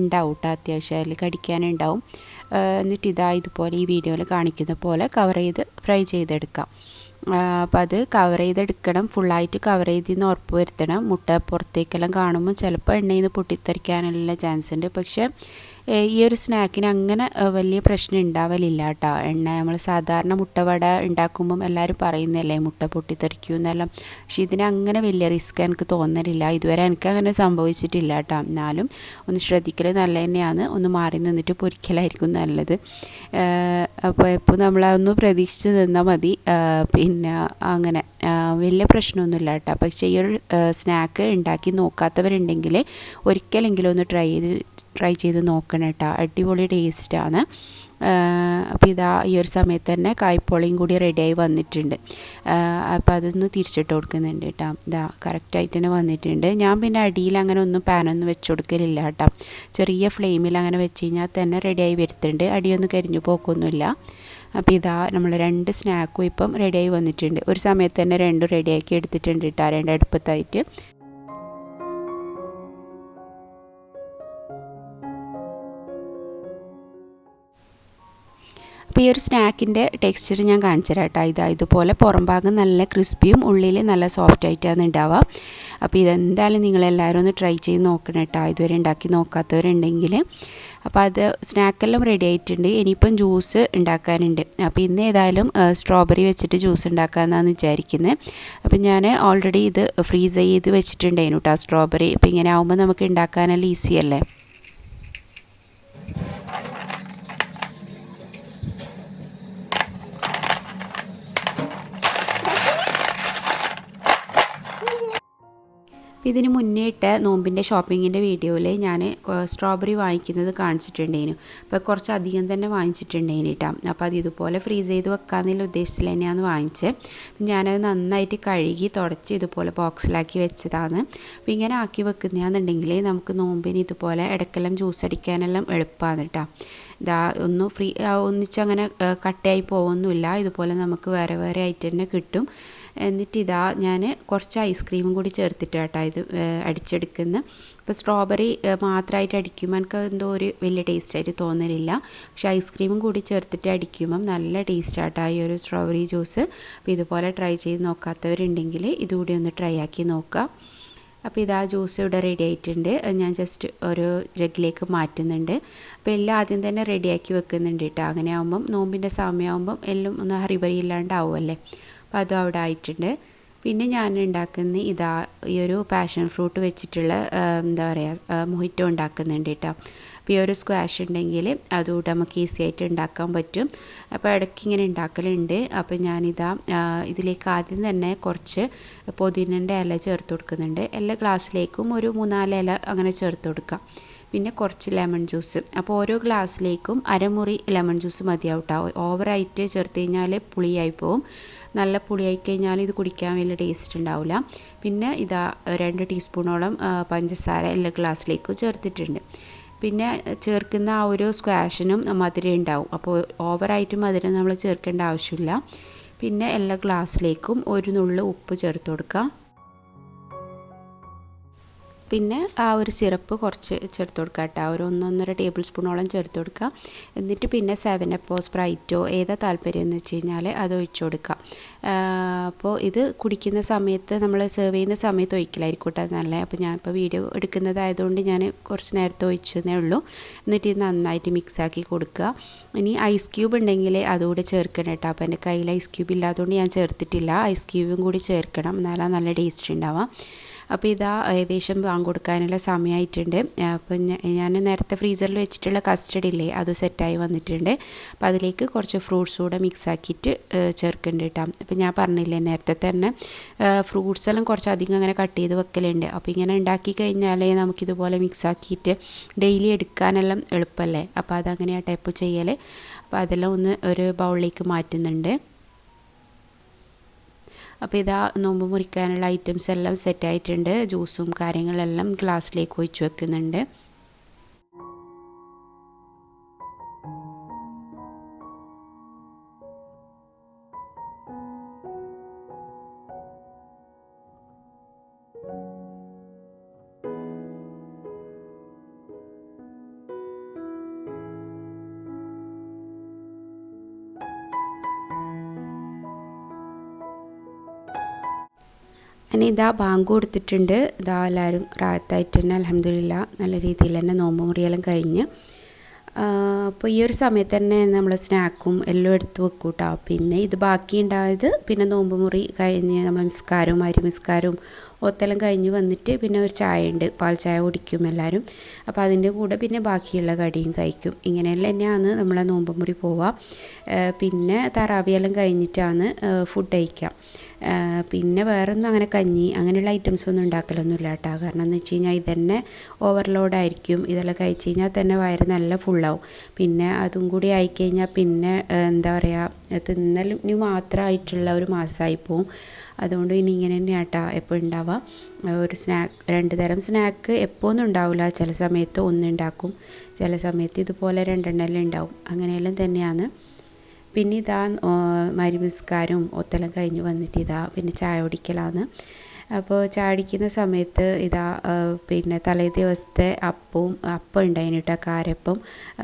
ഉണ്ടാവും കേട്ടോ, അത്യാവശ്യം അതിൽ കടിക്കാനുണ്ടാവും. എന്നിട്ട് ഇതാ ഇതുപോലെ ഈ വീഡിയോയിൽ കാണിക്കുന്ന പോലെ കവർ ചെയ്ത് ഫ്രൈ ചെയ്തെടുക്കാം. അപ്പോൾ അത് കവർ ചെയ്തെടുക്കണം, ഫുള്ളായിട്ട് കവർ ചെയ്തെന്ന് ഉറപ്പ് വരുത്തണം. മുട്ട പുറത്തേക്കെല്ലാം കാണുമ്പോൾ ചിലപ്പോൾ എണ്ണയിൽ നിന്ന് പൊട്ടിത്തെറിക്കാനുള്ള ചാൻസ് ഉണ്ട്. പക്ഷേ ഈ ഒരു സ്നാക്കിന് അങ്ങനെ വലിയ പ്രശ്നം ഉണ്ടാവലില്ല കേട്ടോ. എണ്ണ നമ്മൾ സാധാരണ മുട്ടവട ഉണ്ടാക്കുമ്പം എല്ലാവരും പറയുന്നതല്ലേ മുട്ട പൊട്ടിത്തെറിക്കും എന്നെല്ലാം. പക്ഷേ ഇതിന് അങ്ങനെ വലിയ റിസ്ക് എനിക്ക് തോന്നലില്ല. ഇതുവരെ എനിക്ക് അങ്ങനെ സംഭവിച്ചിട്ടില്ല കേട്ടോ. എന്നാലും ഒന്ന് ശ്രദ്ധിക്കൽ നല്ല തന്നെയാണ്. ഒന്ന് മാറി നിന്നിട്ട് പൊരിക്കലായിരിക്കും നല്ലത്. അപ്പോൾ എപ്പോൾ നമ്മളതൊന്ന് പ്രതീക്ഷിച്ച് നിന്നാൽ മതി. പിന്നെ അങ്ങനെ വലിയ പ്രശ്നമൊന്നുമില്ല കേട്ടോ. പക്ഷേ ഈ ഒരു സ്നാക്ക് ഉണ്ടാക്കി നോക്കാത്തവരുണ്ടെങ്കിൽ ഒരിക്കലെങ്കിലും ഒന്ന് ട്രൈ ചെയ്ത് നോക്കണം കേട്ടോ. അടിപൊളി ടേസ്റ്റാണ്. അപ്പോൾ ഇതാ ഈ ഒരു സമയത്ത് തന്നെ കായ്പോളയും കൂടി റെഡിയായി വന്നിട്ടുണ്ട്. അപ്പോൾ അതൊന്ന് തിരിച്ചിട്ട് കൊടുക്കുന്നുണ്ട് കേട്ടോ. ഇതാ കറക്റ്റായിട്ട് തന്നെ വന്നിട്ടുണ്ട്. ഞാൻ പിന്നെ അടിയിൽ അങ്ങനെ ഒന്നും പാനൊന്നും വെച്ച് കൊടുക്കലില്ല കേട്ടോ. ചെറിയ ഫ്ലെയിമിൽ അങ്ങനെ വെച്ച് കഴിഞ്ഞാൽ തന്നെ റെഡിയായി വരുത്തുന്നുണ്ട്. അടിയൊന്നും കരിഞ്ഞു പോക്കൊന്നുമില്ല. അപ്പോൾ ഇതാ നമ്മൾ 2 സ്നാക്കും ഇപ്പം റെഡിയായി വന്നിട്ടുണ്ട്. ഒരു സമയത്ത് തന്നെ 2 റെഡിയാക്കി എടുത്തിട്ടുണ്ട് കേട്ടോ, 2 അടുപ്പത്തായിട്ട്. അപ്പോൾ ഈ ഒരു സ്നാക്കിൻ്റെ ടെക്സ്ചർ ഞാൻ കാണിച്ചു തരാം കേട്ടോ. ഇതുപോലെ പുറം ഭാഗം നല്ല ക്രിസ്പിയും ഉള്ളിൽ നല്ല സോഫ്റ്റ് ആയിട്ടാണ് ഉണ്ടാവുക. അപ്പോൾ ഇതെന്തായാലും നിങ്ങളെല്ലാവരും ഒന്ന് ട്രൈ ചെയ്ത് നോക്കണം കേട്ടോ, ഇതുവരെ ഉണ്ടാക്കി നോക്കാത്തവരുണ്ടെങ്കിൽ. അപ്പോൾ അത് സ്നാക്കെല്ലാം റെഡി ആയിട്ടുണ്ട്. ഇനിയിപ്പം ജ്യൂസ് ഉണ്ടാക്കാനുണ്ട്. അപ്പോൾ ഇന്ന് ഏതായാലും സ്ട്രോബെറി വെച്ചിട്ട് ജ്യൂസ് ഉണ്ടാക്കാമെന്നാണ് വിചാരിക്കുന്നത്. അപ്പോൾ ഞാൻ ഓൾറെഡി ഇത് ഫ്രീസ് ചെയ്ത് വെച്ചിട്ടുണ്ടായിരുന്നു കേട്ടോ സ്ട്രോബെറി. അപ്പോൾ ഇങ്ങനെ ആകുമ്പോൾ നമുക്ക് ഉണ്ടാക്കാനെല്ലാം ഈസി അല്ലേ. ഇതിന് മുന്നേ ഇട്ട നോമ്പിൻ്റെ ഷോപ്പിങ്ങിൻ്റെ വീഡിയോയിൽ ഞാൻ സ്ട്രോബെറി വാങ്ങിക്കുന്നത് കാണിച്ചിട്ടുണ്ടായിരുന്നു. അപ്പോൾ കുറച്ച് അധികം തന്നെ വാങ്ങിച്ചിട്ടുണ്ടായിരുന്നു കേട്ടോ. അപ്പോൾ അത് ഇതുപോലെ ഫ്രീസ് ചെയ്ത് വെക്കാമെന്നുള്ള ഉദ്ദേശത്തിൽ തന്നെയാണ് വാങ്ങിച്ചത്. ഞാനത് നന്നായിട്ട് കഴുകി തുടച്ച് ഇതുപോലെ ബോക്സിലാക്കി വെച്ചതാണ്. അപ്പോൾ ഇങ്ങനെ ആക്കി വെക്കുന്നതാണെന്നുണ്ടെങ്കിൽ നമുക്ക് നോമ്പിന് ഇതുപോലെ ഇടയ്ക്കെല്ലാം ജ്യൂസ് അടിക്കാനെല്ലാം എളുപ്പമാണ് കേട്ടോ. ഇതാ ഒന്നിച്ചങ്ങനെ കട്ടയായി പോകുന്നില്ല. ഇതുപോലെ നമുക്ക് വേറെ വേറെ ആയിട്ട് തന്നെ കിട്ടും. എന്നിട്ട് ഇതാ ഞാൻ കുറച്ച് ഐസ്ക്രീമും കൂടി ചേർത്തിട്ട് കേട്ടോ ഇത് അടിച്ചെടുക്കുന്നത്. ഇപ്പോൾ സ്ട്രോബെറി മാത്രമായിട്ട് അടിക്കുമ്പോൾ എനിക്ക് എന്തോ ഒരു വലിയ ടേസ്റ്റായിട്ട് തോന്നലില്ല. പക്ഷേ ഐസ്ക്രീമും കൂടി ചേർത്തിട്ട് അടിക്കുമ്പം നല്ല ടേസ്റ്റാട്ടോ ഈ ഒരു സ്ട്രോബെറി ജ്യൂസ്. അപ്പോൾ ഇതുപോലെ ട്രൈ ചെയ്ത് നോക്കാത്തവരുണ്ടെങ്കിൽ ഇതുകൂടി ഒന്ന് ട്രൈ ആക്കി നോക്കുക. അപ്പോൾ ഇതാ ജ്യൂസ് ഇവിടെ റെഡി ആയിട്ടുണ്ട്. ഞാൻ ജസ്റ്റ് ഒരു ജഗ്ഗിലേക്ക് മാറ്റുന്നുണ്ട്. അപ്പോൾ എല്ലാം ആദ്യം തന്നെ റെഡിയാക്കി വെക്കുന്നുണ്ട് കേട്ടോ. അങ്ങനെ ആകുമ്പം നോമ്പിൻ്റെ സമയമാകുമ്പം എല്ലാം ഒന്ന് ഹറിബറി ഇല്ലാണ്ടാവുമല്ലേ. അപ്പോൾ അതും അവിടെ ആയിട്ടുണ്ട്. പിന്നെ ഞാൻ ഉണ്ടാക്കുന്ന ഇതാ ഈ ഒരു പാഷൻ ഫ്രൂട്ട് വെച്ചിട്ടുള്ള എന്താ പറയുക മൊഹിറ്റോ ഉണ്ടാക്കുന്നുണ്ട് കേട്ടോ. അപ്പോൾ ഈ ഒരു സ്ക്വാഷ് ഉണ്ടെങ്കിൽ അതുകൂടെ നമുക്ക് ഈസി ആയിട്ട് ഉണ്ടാക്കാൻ പറ്റും. അപ്പോൾ ഇടയ്ക്ക് ഇങ്ങനെ ഉണ്ടാക്കലുണ്ട്. അപ്പോൾ ഞാനിതാ ഇതിലേക്ക് ആദ്യം തന്നെ കുറച്ച് പുതിനൻ്റെ ഇല ചേർത്ത് കൊടുക്കുന്നുണ്ട്. എല്ലാ ഗ്ലാസ്സിലേക്കും ഒരു 3-4 ഇല അങ്ങനെ ചേർത്ത് കൊടുക്കാം. പിന്നെ കുറച്ച് ലെമൺ ജ്യൂസ്. അപ്പോൾ ഓരോ ഗ്ലാസ്സിലേക്കും അരമുറി ലെമൺ ജ്യൂസ് മതിയാവും കേട്ടോ. ഓവറായിട്ട് ചേർത്ത് കഴിഞ്ഞാൽ പുളിയായി പോവും. നല്ല പുളിയായി കഴിഞ്ഞാൽ ഇത് കുടിക്കാൻ വലിയ ടേസ്റ്റ് ഉണ്ടാവില്ല. പിന്നെ ഇതാ 2 ടീസ്പൂണോളം പഞ്ചസാര എല്ലാ ഗ്ലാസ്സിലേക്കും ചേർത്തിട്ടുണ്ട്. പിന്നെ ചേർക്കുന്ന ആ ഒരു സ്ക്വാഷിനും മധുരം ഉണ്ടാവും. അപ്പോൾ ഓവറായിട്ട് മധുരം നമ്മൾ ചേർക്കേണ്ട ആവശ്യമില്ല. പിന്നെ എല്ലാ ഗ്ലാസ്സിലേക്കും ഒരു നുള്ളു ഉപ്പ് ചേർത്ത് കൊടുക്കുക. പിന്നെ ആ ഒരു സിറപ്പ് കുറച്ച് ചേർത്ത് കൊടുക്കുക കേട്ടോ. ഒരു 1-1.5 ടേബിൾ സ്പൂണോളം ചേർത്ത് കൊടുക്കുക. എന്നിട്ട് പിന്നെ 7-അപ്പോ സ്പ്രൈറ്റോ ഏതാ താല്പര്യം എന്ന് വെച്ച് കഴിഞ്ഞാൽ അത് ഒഴിച്ചു കൊടുക്കുക. അപ്പോൾ ഇത് കുടിക്കുന്ന സമയത്ത് നമ്മൾ സെർവ് ചെയ്യുന്ന സമയത്ത് ഒഴിക്കലായിരിക്കും കേട്ടോ നല്ലത്. അപ്പോൾ ഞാനിപ്പോൾ വീഡിയോ എടുക്കുന്നതായതുകൊണ്ട് ഞാൻ കുറച്ച് നേരത്തെ ഒഴിച്ചെന്നേ ഉള്ളൂ. എന്നിട്ട് ഇത് നന്നായിട്ട് മിക്സാക്കി കൊടുക്കുക. ഇനി ഐസ് ക്യൂബ് ഉണ്ടെങ്കിൽ അതുകൂടെ ചേർക്കണം കേട്ടോ. അപ്പോൾ എൻ്റെ കയ്യിൽ ഐസ് ക്യൂബ് ഇല്ലാത്തതുകൊണ്ട് ഞാൻ ചേർത്തിട്ടില്ല. ഐസ് ക്യൂബും കൂടി ചേർക്കണം, എന്നാലും നല്ല ടേസ്റ്റ് ഉണ്ടാവാം. അപ്പോൾ ഇതാ ഏകദേശം ബാങ്ക് കൊടുക്കാനുള്ള സമയമായിട്ടുണ്ട്. അപ്പം ഞാൻ നേരത്തെ ഫ്രീസറിൽ വെച്ചിട്ടുള്ള കസ്റ്റർഡ് ഇല്ലേ അത് സെറ്റായി വന്നിട്ടുണ്ട്. അപ്പോൾ അതിലേക്ക് കുറച്ച് ഫ്രൂട്ട്സ് കൂടെ മിക്സ് ആക്കിയിട്ട് ചേർക്കുന്നുണ്ട് കേട്ടോ. അപ്പോൾ ഞാൻ പറഞ്ഞില്ലേ നേരത്തെ തന്നെ ഫ്രൂട്ട്സ് എല്ലാം കുറച്ച് അധികം അങ്ങനെ കട്ട് ചെയ്ത് വെക്കലുണ്ട്. അപ്പോൾ ഇങ്ങനെ ഉണ്ടാക്കി കഴിഞ്ഞാൽ നമുക്കിതുപോലെ മിക്സ് ആക്കിയിട്ട് ഡെയിലി എടുക്കാനെല്ലാം എളുപ്പമല്ലേ. അപ്പോൾ അതങ്ങനെ ആ ടൈപ്പ് ചെയ്യൽ. അപ്പോൾ അതെല്ലാം ഒന്ന് ഒരു ബൗളിലേക്ക് മാറ്റുന്നുണ്ട്. അപ്പോൾ ഇതാ നോമ്പ് മുറിക്കാനുള്ള ഐറ്റംസ് എല്ലാം സെറ്റായിട്ടുണ്ട്. ജ്യൂസും കാര്യങ്ങളെല്ലാം ഗ്ലാസ്സിലേക്ക് ഒഴിച്ച് വെക്കുന്നുണ്ട്. അങ്ങനെ ഇതാ ബാങ്ക് കൊടുത്തിട്ടുണ്ട്. ഇതാ എല്ലാവരും റാഹത്തായിട്ട് തന്നെ അൽഹംദുലില്ലാ നല്ല രീതിയിൽ തന്നെ നോമ്പ് മുറിയെല്ലാം കഴിഞ്ഞ്. അപ്പോൾ ഈ ഒരു സമയത്ത് തന്നെ നമ്മൾ സ്നാക്കും എല്ലാം എടുത്ത് വെക്കും കേട്ടോ. പിന്നെ ഇത് ബാക്കി ഉണ്ടായത് പിന്നെ നോമ്പ് മുറി കഴിഞ്ഞ് നമ്മൾ നിസ്കാരവും നിസ്കാരവും ഒത്തെല്ലാം കഴിഞ്ഞ് വന്നിട്ട് പിന്നെ ഒരു ചായ ഉണ്ട്, പാൽ ചായ കുടിക്കും എല്ലാവരും. അപ്പോൾ അതിൻ്റെ കൂടെ പിന്നെ ബാക്കിയുള്ള കടിയും കഴിക്കും. ഇങ്ങനെയെല്ലാം തന്നെയാണ് നമ്മളെ നോമ്പ് മുറി പോവുക. പിന്നെ തറാവിയെല്ലാം കഴിഞ്ഞിട്ടാണ് ഫുഡ് കഴിക്കുക. പിന്നെ വേറൊന്നും അങ്ങനെ കഞ്ഞി അങ്ങനെയുള്ള ഐറ്റംസൊന്നും ഉണ്ടാക്കലൊന്നുമില്ല കേട്ടോ. കാരണം എന്ന് വെച്ച് കഴിഞ്ഞാൽ ഇതന്നെ ഓവർലോഡായിരിക്കും. ഇതെല്ലാം കഴിച്ച് കഴിഞ്ഞാൽ തന്നെ വയറ് നല്ല ഫുള്ളാവും. പിന്നെ അതും കൂടി ആയിക്കഴിഞ്ഞാൽ പിന്നെ എന്താ പറയുക, തിന്നലിന് മാത്രമായിട്ടുള്ള ഒരു മാസമായി പോവും. അതുകൊണ്ട് ഇനി ഇങ്ങനെ തന്നെയാണ് കേട്ടോ എപ്പോൾ ഉണ്ടാവുക. ഒരു സ്നാക്ക് 2 തരം സ്നാക്ക് എപ്പോൾ ഒന്നും ഉണ്ടാവില്ല. ചില സമയത്ത് ഒന്നുണ്ടാക്കും, ചില സമയത്ത് ഇതുപോലെ 2 എണ്ണമെല്ലാം ഉണ്ടാവും. അങ്ങനെയെല്ലാം തന്നെയാണ്. പിന്നെ ഇതാ മരിമിസ്കാരവും ഒത്തെല്ലാം കഴിഞ്ഞ് വന്നിട്ട് ഇതാ പിന്നെ ചായ കുടിക്കലാണ്. അപ്പോൾ ചായ കുടിക്കുന്ന സമയത്ത് ഇതാ പിന്നെ തലേ ദിവസത്തെ അപ്പം ഉണ്ടായിരുന്നു കേട്ടോ, കാരപ്പം.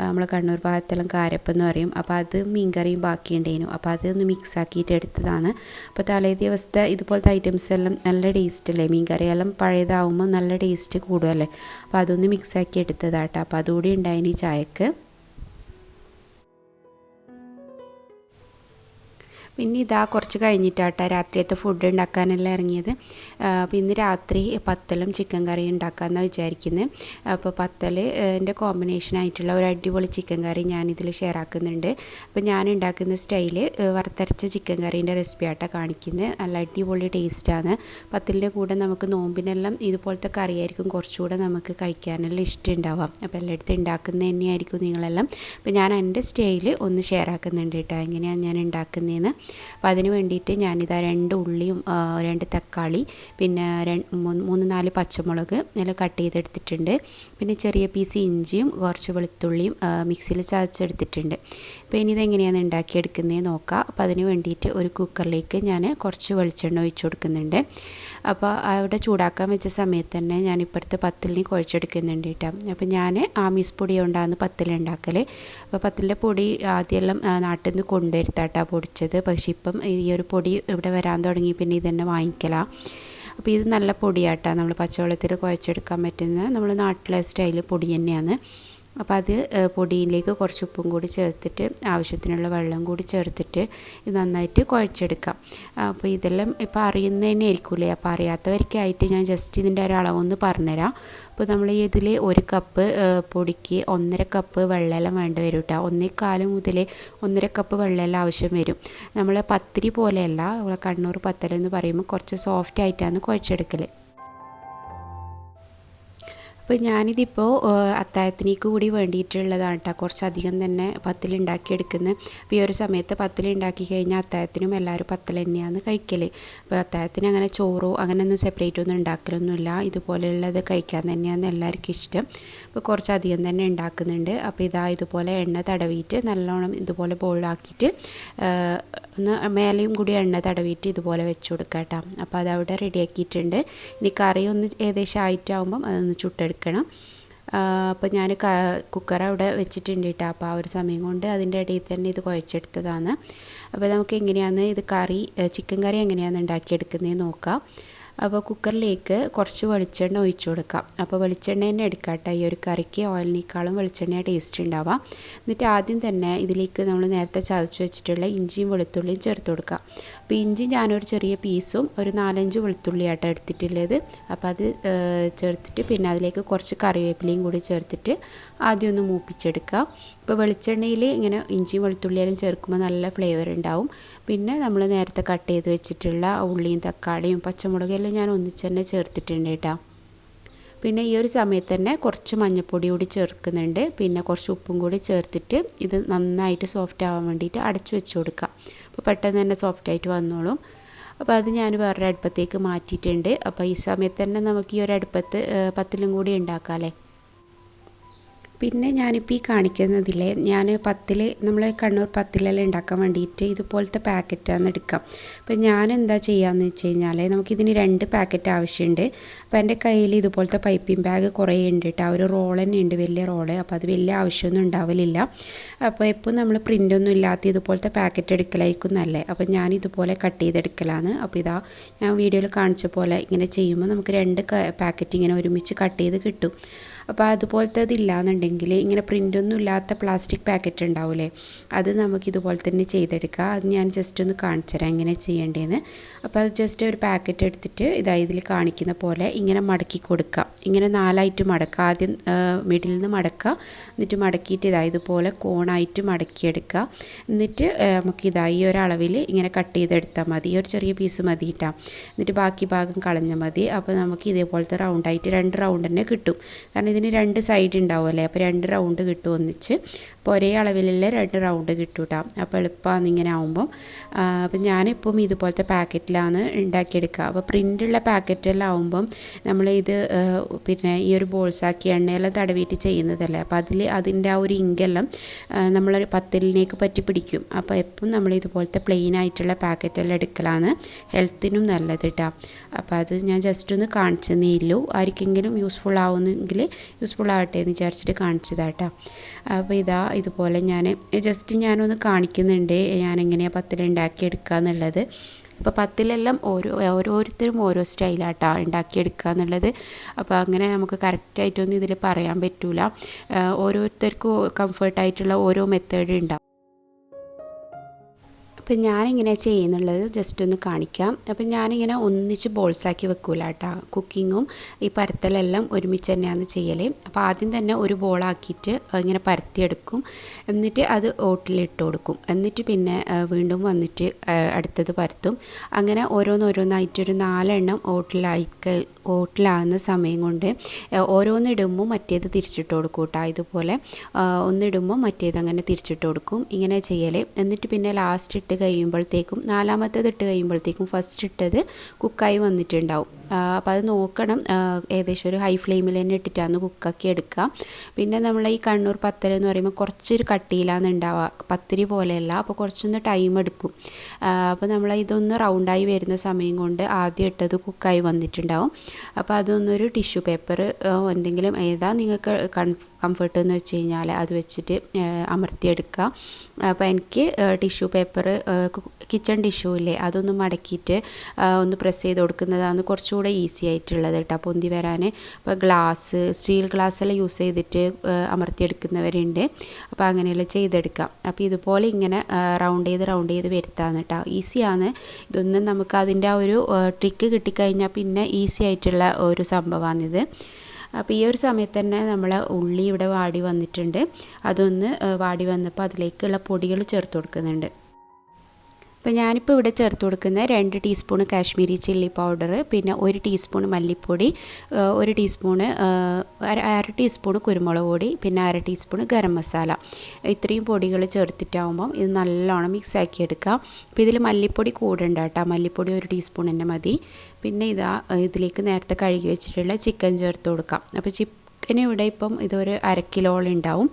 നമ്മൾ കണ്ണൂർ ഭാഗത്തെല്ലാം കാരപ്പം എന്ന് പറയും. അപ്പോൾ അത് മീൻകറിയും ബാക്കി ഉണ്ടായിരുന്നു. അപ്പോൾ അതൊന്ന് മിക്സ് ആക്കിയിട്ട് എടുത്തതാണ്. അപ്പോൾ തലേ ദിവസത്തെ ഇതുപോലത്തെ ഐറ്റംസ് എല്ലാം നല്ല ടേസ്റ്റ് അല്ലേ, മീൻകറിയെല്ലാം പഴയതാവുമ്പോൾ നല്ല ടേസ്റ്റ് കൂടുമല്ലേ. അപ്പോൾ അതൊന്ന് മിക്സ് ആക്കി എടുത്തതാട്ടോ. അപ്പോൾ അതുകൂടി ഉണ്ടായിന് ചായക്ക്. പിന്നെ ഇതാ കുറച്ച് കഴിഞ്ഞിട്ടാട്ടോ രാത്രിയത്തെ ഫുഡ് ഉണ്ടാക്കാനെല്ലാം ഇറങ്ങിയത്. അപ്പോൾ ഇന്ന് രാത്രി പത്തലും ചിക്കൻ കറിയും ഉണ്ടാക്കാമെന്നാണ് വിചാരിക്കുന്നത്. അപ്പോൾ പത്തലിൻ്റെ കോമ്പിനേഷനായിട്ടുള്ള ഒരു അടിപൊളി ചിക്കൻ കറി ഞാനിതിൽ ഷെയർ ആക്കുന്നുണ്ട്. അപ്പോൾ ഞാൻ ഉണ്ടാക്കുന്ന സ്റ്റൈല് വറുത്തരച്ച ചിക്കൻ കറീൻ്റെ റെസിപ്പി ആട്ടോ കാണിക്കുന്നത്. നല്ല അടിപൊളി ടേസ്റ്റാണ്. പത്തലിൻ്റെ കൂടെ നമുക്ക് നോമ്പിനെല്ലാം ഇതുപോലത്തെ കറിയായിരിക്കും കുറച്ചുകൂടെ നമുക്ക് കഴിക്കാനെല്ലാം ഇഷ്ടം ഉണ്ടാവാം. അപ്പോൾ എല്ലായിടത്തും ഉണ്ടാക്കുന്നത് തന്നെയായിരിക്കും നിങ്ങളെല്ലാം. അപ്പോൾ ഞാൻ എൻ്റെ സ്റ്റൈല് ഒന്ന് ഷെയർ ആക്കുന്നുണ്ട് കേട്ടോ, എങ്ങനെയാണ് ഞാൻ ഉണ്ടാക്കുന്നതെന്ന്. അപ്പോൾ അതിന് വേണ്ടിയിട്ട് ഞാനിതാ 2 ഉള്ളിയും 2 തക്കാളി പിന്നെ 3-4 പച്ചമുളക് നല്ല കട്ട് ചെയ്തെടുത്തിട്ടുണ്ട്. പിന്നെ ചെറിയ പീസ് ഇഞ്ചിയും കുറച്ച് വെളുത്തുള്ളിയും മിക്സിയിൽ ചതച്ചെടുത്തിട്ടുണ്ട്. അപ്പോൾ ഇനി ഇതെങ്ങനെയാണ് ഉണ്ടാക്കിയെടുക്കുന്നത് നോക്കാം. അപ്പോൾ അതിന് വേണ്ടിയിട്ട് ഒരു കുക്കറിലേക്ക് ഞാൻ കുറച്ച് വെളിച്ചെണ്ണ ഒഴിച്ച് കൊടുക്കുന്നുണ്ട്. അപ്പോൾ അവിടെ ചൂടാക്കാൻ വെച്ച സമയത്ത് തന്നെ ഞാൻ ഇപ്പുറത്ത് പത്തലിന് കുഴച്ചെടുക്കുന്നുണ്ട് കേട്ടോ. അപ്പോൾ ഞാൻ ആമീസ് പൊടി കൊണ്ടാണ് പത്തൽ ഉണ്ടാക്കൽ. അപ്പോൾ പത്തലിൻ്റെ പൊടി ആദ്യമെല്ലാം നാട്ടിൽ നിന്ന് കൊണ്ടുവരുത്താട്ടാ പൊടിച്ചത്. പക്ഷേ ഇപ്പം ഈ ഒരു പൊടി ഇവിടെ വരാൻ തുടങ്ങി പിന്നെ ഇതന്നെ വാങ്ങിക്കലാണ്. അപ്പോൾ ഇത് നല്ല പൊടിയാട്ടോ, നമ്മൾ പച്ചവെള്ളത്തിൽ കുഴച്ചെടുക്കാൻ പറ്റുന്ന നമ്മൾ നാട്ടിലെ സ്റ്റൈൽ പൊടി തന്നെയാണ്. അപ്പോൾ അത് പൊടിയിലേക്ക് കുറച്ച് ഉപ്പും കൂടി ചേർത്തിട്ട് ആവശ്യത്തിനുള്ള വെള്ളം കൂടി ചേർത്തിട്ട് ഇത് നന്നായിട്ട് കുഴച്ചെടുക്കാം. അപ്പോൾ ഇതെല്ലാം ഇപ്പോൾ അറിയുന്നതന്നെ ആയിരിക്കില്ലേ. അപ്പോൾ അറിയാത്തവർക്കായിട്ട് ഞാൻ ജസ്റ്റ് ഇതിൻ്റെ ഒരു അളവൊന്ന് പറഞ്ഞുതരാം. അപ്പോൾ നമ്മൾ ഇതിൽ 1 കപ്പ് പൊടിക്ക് 1.5 കപ്പ് വെള്ളമെല്ലാം വേണ്ടി വരും കേട്ടോ. 1.25 മുതൽ 1.5 കപ്പ് വെള്ളമെല്ലാം ആവശ്യം വരും. നമ്മൾ പത്തിരി പോലെയല്ല, നമ്മളെ കണ്ണൂർ പത്തലെന്ന് പറയുമ്പോൾ കുറച്ച് സോഫ്റ്റ് ആയിട്ടാണ് കുഴച്ചെടുക്കൽ. അപ്പോൾ ഞാനിതിപ്പോൾ അത്താഴത്തിനേക്ക് കൂടി വേണ്ടിയിട്ടുള്ളതാണ് കേട്ടോ. കുറച്ചധികം തന്നെ പത്തൽ ഉണ്ടാക്കിയെടുക്കുന്നത്. അപ്പോൾ ഈ ഒരു സമയത്ത് പത്തൽ ഉണ്ടാക്കി കഴിഞ്ഞാൽ അത്താഴത്തിനും എല്ലാവരും പത്തൽ തന്നെയാണ് കഴിക്കൽ. അപ്പോൾ അത്താഴത്തിന് അങ്ങനെ ചോറോ അങ്ങനെയൊന്നും സെപ്പറേറ്റ് ഒന്നും ഉണ്ടാക്കലൊന്നുമില്ല. ഇതുപോലെയുള്ളത് കഴിക്കാൻ തന്നെയാണ് എല്ലാവർക്കും ഇഷ്ടം. അപ്പോൾ കുറച്ചധികം തന്നെ ഉണ്ടാക്കുന്നുണ്ട്. അപ്പോൾ ഇതാ ഇതുപോലെ എണ്ണ തടവിയിട്ട് നല്ലോണം ഇതുപോലെ ബോളാക്കിയിട്ട് ഒന്ന് മേലെയും കൂടി എണ്ണ തടവിയിട്ട് ഇതുപോലെ വെച്ച് കൊടുക്കാം കേട്ടോ. അപ്പോൾ അതവിടെ റെഡിയാക്കിയിട്ടുണ്ട്. ഇനി കറി ഒന്ന് ഏകദേശം ആയിട്ടാകുമ്പം അതൊന്ന് ചുട്ടെടുക്കണം. അപ്പോൾ ഞാൻ കുക്കർ അവിടെ വെച്ചിട്ടുണ്ട് കേട്ടോ. അപ്പോൾ ആ ഒരു സമയം കൊണ്ട് അതിൻ്റെ ഇടയിൽ തന്നെ ഇത് കുഴച്ചെടുത്തതാണ്. അപ്പോൾ നമുക്ക് എങ്ങനെയാണ് ഇത് ചിക്കൻ കറി എങ്ങനെയാണ് ഉണ്ടാക്കിയെടുക്കുന്നത് നോക്കാം. അപ്പോൾ കുക്കറിലേക്ക് കുറച്ച് വെളിച്ചെണ്ണ ഒഴിച്ചു കൊടുക്കാം. അപ്പോൾ വെളിച്ചെണ്ണ തന്നെ എടുക്കാം കേട്ടോ. ഈ ഒരു കറിക്ക് ഓയിലിനേക്കാളും വെളിച്ചെണ്ണ ടേസ്റ്റ് ഉണ്ടാവാം. എന്നിട്ട് ആദ്യം തന്നെ ഇതിലേക്ക് നമ്മൾ നേരത്തെ ചതച്ച് വെച്ചിട്ടുള്ള ഇഞ്ചിയും വെളുത്തുള്ളിയും ചേർത്ത് കൊടുക്കാം. അപ്പോൾ ഇഞ്ചി ഞാനൊരു ചെറിയ പീസും ഒരു 4-5 വെളുത്തുള്ളിയാട്ടോ എടുത്തിട്ടുള്ളത്. അപ്പോൾ അത് ചേർത്തിട്ട് പിന്നെ അതിലേക്ക് കുറച്ച് കറിവേപ്പിലയും കൂടി ചേർത്തിട്ട് ആദ്യം ഒന്ന് മൂപ്പിച്ചെടുക്കുക. ഇപ്പോൾ വെളിച്ചെണ്ണയിൽ ഇങ്ങനെ ഇഞ്ചിയും വെളുത്തുള്ളിയെല്ലാം ചേർക്കുമ്പോൾ നല്ല ഫ്ലേവർ ഉണ്ടാവും. പിന്നെ നമ്മൾ നേരത്തെ കട്ട് ചെയ്ത് വെച്ചിട്ടുള്ള ഉള്ളിയും തക്കാളിയും പച്ചമുളകെല്ലാം ഞാൻ ഒന്നിച്ച് തന്നെ ചേർത്തിട്ടുണ്ട് കേട്ടോ. പിന്നെ ഈ ഒരു സമയത്ത് തന്നെ കുറച്ച് മഞ്ഞൾപ്പൊടി കൂടി ചേർക്കുന്നുണ്ട്. പിന്നെ കുറച്ച് ഉപ്പും കൂടി ചേർത്തിട്ട് ഇത് നന്നായിട്ട് സോഫ്റ്റ് ആവാൻ വേണ്ടിയിട്ട് അടച്ചു വെച്ച് കൊടുക്കുക. അപ്പോൾ പെട്ടെന്ന് തന്നെ സോഫ്റ്റായിട്ട് വന്നോളും. അപ്പോൾ അത് ഞാൻ വേറൊരു അടുപ്പത്തേക്ക് മാറ്റിയിട്ടുണ്ട്. അപ്പോൾ ഈ സമയത്ത് തന്നെ നമുക്ക് ഈ ഒരു അടുപ്പത്ത് പത്തിലും കൂടി ഉണ്ടാക്കാമല്ലേ. പിന്നെ ഞാനിപ്പോൾ ഈ കാണിക്കുന്നതിലെ ഞാൻ പത്തിൽ നമ്മൾ കണ്ണൂർ പത്തിലെല്ലാം ഉണ്ടാക്കാൻ വേണ്ടിയിട്ട് ഇതുപോലത്തെ പാക്കറ്റാണ് എടുക്കാം. അപ്പോൾ ഞാൻ എന്താ ചെയ്യാമെന്ന് വെച്ച് കഴിഞ്ഞാൽ നമുക്കിതിന് 2 പാക്കറ്റ് ആവശ്യമുണ്ട്. അപ്പോൾ എൻ്റെ കയ്യിൽ ഇതുപോലത്തെ പൈപ്പിംഗ് ബാഗ് കുറേ ഉണ്ട് കേട്ടോ. ഒരു റോൾ തന്നെ ഉണ്ട്, വലിയ റോള്. അപ്പോൾ അത് വലിയ ആവശ്യമൊന്നും ഉണ്ടാവലില്ല. അപ്പോൾ എപ്പോൾ നമ്മൾ പ്രിൻ്റൊന്നും ഇല്ലാത്ത ഇതുപോലത്തെ പാക്കറ്റ് എടുക്കലായിരിക്കും നല്ലത്. അപ്പോൾ ഞാൻ ഇതുപോലെ കട്ട് ചെയ്തെടുക്കലാണ്. അപ്പോൾ ഇതാ ഞാൻ വീഡിയോയിൽ കാണിച്ച പോലെ ഇങ്ങനെ ചെയ്യുമ്പോൾ നമുക്ക് 2 പാക്കറ്റ് ഇങ്ങനെ ഒരുമിച്ച് കട്ട് ചെയ്ത് കിട്ടും. അപ്പോൾ അതുപോലത്തെ ഇതില്ലാന്നുണ്ടെങ്കിൽ ഇങ്ങനെ പ്രിൻ്റൊന്നും ഇല്ലാത്ത പ്ലാസ്റ്റിക് പാക്കറ്റ് ഉണ്ടാവില്ലേ, അത് നമുക്കിതുപോലെ തന്നെ ചെയ്തെടുക്കാം. അത് ഞാൻ ജസ്റ്റ് ഒന്ന് കാണിച്ചു തരാം എങ്ങനെ ചെയ്യേണ്ടതെന്ന്. അപ്പോൾ അത് ജസ്റ്റ് ഒരു പാക്കറ്റ് എടുത്തിട്ട് ഇതിൽ കാണിക്കുന്ന പോലെ ഇങ്ങനെ മടക്കി കൊടുക്കുക. ഇങ്ങനെ 4ആയിട്ട് മടക്കുക. ആദ്യം മിഡിൽ നിന്ന് മടക്കുക, എന്നിട്ട് മടക്കിയിട്ട് ഇതുപോലെ കോണായിട്ട് മടക്കിയെടുക്കുക. എന്നിട്ട് നമുക്ക് ഈ ഒരളവിൽ ഇങ്ങനെ കട്ട് ചെയ്തെടുത്താൽ മതി. ഈ ഒരു ചെറിയ പീസ് മതി കേട്ടോ. എന്നിട്ട് ബാക്കി ഭാഗം കളഞ്ഞാൽ മതി. അപ്പോൾ നമുക്ക് ഇതേപോലത്തെ റൗണ്ടായിട്ട് 2 റൗണ്ട് തന്നെ കിട്ടും. കാരണം ഇതിന് 2 സൈഡ് ഉണ്ടാവുമല്ലേ, അപ്പോൾ 2 റൗണ്ട് കിട്ടും ഒന്നിച്ച്. അപ്പോൾ ഒരേ അളവിലുള്ള 2 റൗണ്ട് കിട്ടും കേട്ടോ. അപ്പോൾ എളുപ്പമാണ് ഇങ്ങനെ ആകുമ്പം. അപ്പം ഞാനിപ്പം ഇതുപോലത്തെ പാക്കറ്റിലാണ് ഉണ്ടാക്കിയെടുക്കുക. അപ്പോൾ പ്രിൻ്റുള്ള പാക്കറ്റെല്ലാം ആകുമ്പം നമ്മളിത് പിന്നെ ഈ ഒരു ബോൾസാക്കി എണ്ണയെല്ലാം തടവിയിട്ട് ചെയ്യുന്നതല്ലേ. അപ്പോൾ അതിൻ്റെ ആ ഒരു ഇങ്കെല്ലാം നമ്മൾ പത്തലിനേക്ക് പറ്റി പിടിക്കും. അപ്പോൾ എപ്പം നമ്മൾ ഇതുപോലത്തെ പ്ലെയിൻ ആയിട്ടുള്ള പാക്കറ്റെല്ലാം എടുക്കലാണ് ഹെൽത്തിനും നല്ലത് കേട്ടോ. അപ്പോൾ അത് ഞാൻ ജസ്റ്റ് ഒന്ന് കാണിച്ചതേ ഉള്ളൂ. ആർക്കെങ്കിലും യൂസ്ഫുൾ ആവുന്നെങ്കിൽ യൂസ്ഫുൾ ആവട്ടെ എന്ന് വിചാരിച്ചിട്ട് കാണിച്ചതാട്ടോ. അപ്പോൾ ഇതുപോലെ ഞാനൊന്ന് കാണിക്കുന്നുണ്ട് ഞാൻ എങ്ങനെയാണ് പത്തിൽ ഉണ്ടാക്കിയെടുക്കുക എന്നുള്ളത്. അപ്പോൾ പത്തിലെല്ലാം ഓരോരുത്തരും ഓരോ സ്റ്റൈലാട്ടോ ഉണ്ടാക്കിയെടുക്കുക എന്നുള്ളത്. അപ്പോൾ അങ്ങനെ നമുക്ക് കറക്റ്റായിട്ടൊന്നും ഇതിൽ പറയാൻ പറ്റില്ല. ഓരോരുത്തർക്കും കംഫർട്ടായിട്ടുള്ള ഓരോ മെത്തേഡ് ഉണ്ടാവും. അപ്പോൾ ഞാനിങ്ങനെ ചെയ്യുന്നുള്ളത് ജസ്റ്റ് ഒന്ന് കാണിക്കാം. അപ്പോൾ ഞാനിങ്ങനെ ഒന്നിച്ച് ബോൾസാക്കി വെക്കൂല കേട്ടോ. കുക്കിങ്ങും ഈ പരത്തലെല്ലാം ഒരുമിച്ച് തന്നെയാണ് ചെയ്യൽ. അപ്പോൾ ആദ്യം തന്നെ ഒരു ബോളാക്കിയിട്ട് ഇങ്ങനെ പരത്തിയെടുക്കും. എന്നിട്ട് അത് ഓട്ടിലിട്ട് കൊടുക്കും. എന്നിട്ട് പിന്നെ വീണ്ടും വന്നിട്ട് അടുത്തത് പരത്തും. അങ്ങനെ ഓരോന്നായിട്ടൊരു 4 എണ്ണം ഓട്ടിലാകുന്ന സമയം കൊണ്ട് ഓരോന്നിടുമ്പോൾ മറ്റേത് തിരിച്ചിട്ട് കൊടുക്കും കേട്ടോ. ഇതുപോലെ ഒന്നിടുമ്പോൾ മറ്റേത് അങ്ങനെ തിരിച്ചിട്ട് കൊടുക്കും. ഇങ്ങനെ ചെയ്യൽ. എന്നിട്ട് പിന്നെ ലാസ്റ്റ് ഇട്ട് കഴിയുമ്പോഴത്തേക്കും 4മത്തേത് ഇട്ട് കഴിയുമ്പോഴത്തേക്കും ഫസ്റ്റ് ഇട്ടത് കുക്കായി വന്നിട്ടുണ്ടാവും. അപ്പോൾ അത് നോക്കണം. ഏകദേശം ഒരു ഹൈ ഫ്ലെയിമിൽ തന്നെ ഇട്ടിട്ടാണ് കുക്കാക്കി എടുക്കുക. പിന്നെ നമ്മൾ ഈ കണ്ണൂർ പത്തൽ എന്ന് പറയുമ്പോൾ കുറച്ചൊരു കട്ടിയിലാണ് ഉണ്ടാവുക, പത്തിരി പോലെയല്ല. അപ്പോൾ കുറച്ചൊന്ന് ടൈം എടുക്കും. അപ്പോൾ നമ്മൾ ഇതൊന്ന് റൗണ്ടായി വരുന്ന സമയം കൊണ്ട് ആദ്യം ഇട്ടത് കുക്കായി വന്നിട്ടുണ്ടാവും. അപ്പോൾ അതൊന്നൊരു ടിഷ്യൂ പേപ്പർ എന്തെങ്കിലും നിങ്ങൾക്ക് കംഫർട്ട് എന്ന് വെച്ച് കഴിഞ്ഞാൽ അത് വെച്ചിട്ട് അമർത്തിയെടുക്കുക. അപ്പോൾ എനിക്ക് ടിഷ്യൂ പേപ്പർ കിച്ചൺ ടിഷ്യൂ ഇല്ലേ, അതൊന്ന് മടക്കിയിട്ട് ഒന്ന് പ്രസ് ചെയ്ത് കൊടുക്കുന്നതാണ് കുറച്ചുകൂടെ ഈസി ആയിട്ടുള്ളത് കേട്ടോ പൊന്തി വരാൻ. അപ്പോൾ സ്റ്റീൽ ഗ്ലാസ്സെല്ലാം യൂസ് ചെയ്തിട്ട് അമർത്തിയെടുക്കുന്നവരുണ്ട്. അപ്പോൾ അങ്ങനെയെല്ലാം ചെയ്തെടുക്കാം. അപ്പോൾ ഇതുപോലെ ഇങ്ങനെ റൗണ്ട് ചെയ്ത് വരുത്താന്ന് കേട്ടോ. ഈസിയാണ്. ഇതൊന്നും നമുക്ക് അതിൻ്റെ ആ ഒരു ട്രിക്ക് കിട്ടിക്കഴിഞ്ഞാൽ പിന്നെ ഈസി ആയിട്ടുള്ള ഒരു സംഭവമാണിത്. അപ്പോൾ ഈ ഒരു സമയത്ത് തന്നെ നമ്മൾ ഉള്ളി ഇവിടെ വാടി വന്നിട്ടുണ്ട്. അതൊന്ന് വാടി വന്നപ്പോൾ അതിലേക്കുള്ള പൊടികൾ ചേർത്ത് കൊടുക്കുന്നുണ്ട്. അപ്പോൾ ഞാനിപ്പോൾ ഇവിടെ ചേർത്ത് കൊടുക്കുന്ന 2 ടീസ്പൂൺ കാശ്മീരി ചില്ലി പൗഡർ, പിന്നെ 1 ടീസ്പൂൺ മല്ലിപ്പൊടി, 1 ടീസ്പൂണ് അര ടീസ്പൂൺ കുരുമുളക് പൊടി, പിന്നെ അര ടീസ്പൂൺ ഗരം മസാല. ഇത്രയും പൊടികൾ ചേർത്തിട്ടാകുമ്പം ഇത് നല്ലോണം മിക്സ് ആക്കി എടുക്കാം. അപ്പോൾ ഇതിൽ മല്ലിപ്പൊടി കൂടണ്ട കേട്ടോ. മല്ലിപ്പൊടി 1 ടീസ്പൂൺ തന്നെ മതി. പിന്നെ ഇതിലേക്ക് നേരത്തെ കഴുകി വെച്ചിട്ടുള്ള ചിക്കൻ ചേർത്ത് കൊടുക്കാം. അപ്പോൾ ചിക്കൻ ഇവിടെ ഇപ്പം ഇതൊരു 1/2 കിലോളം ഉണ്ടാവും.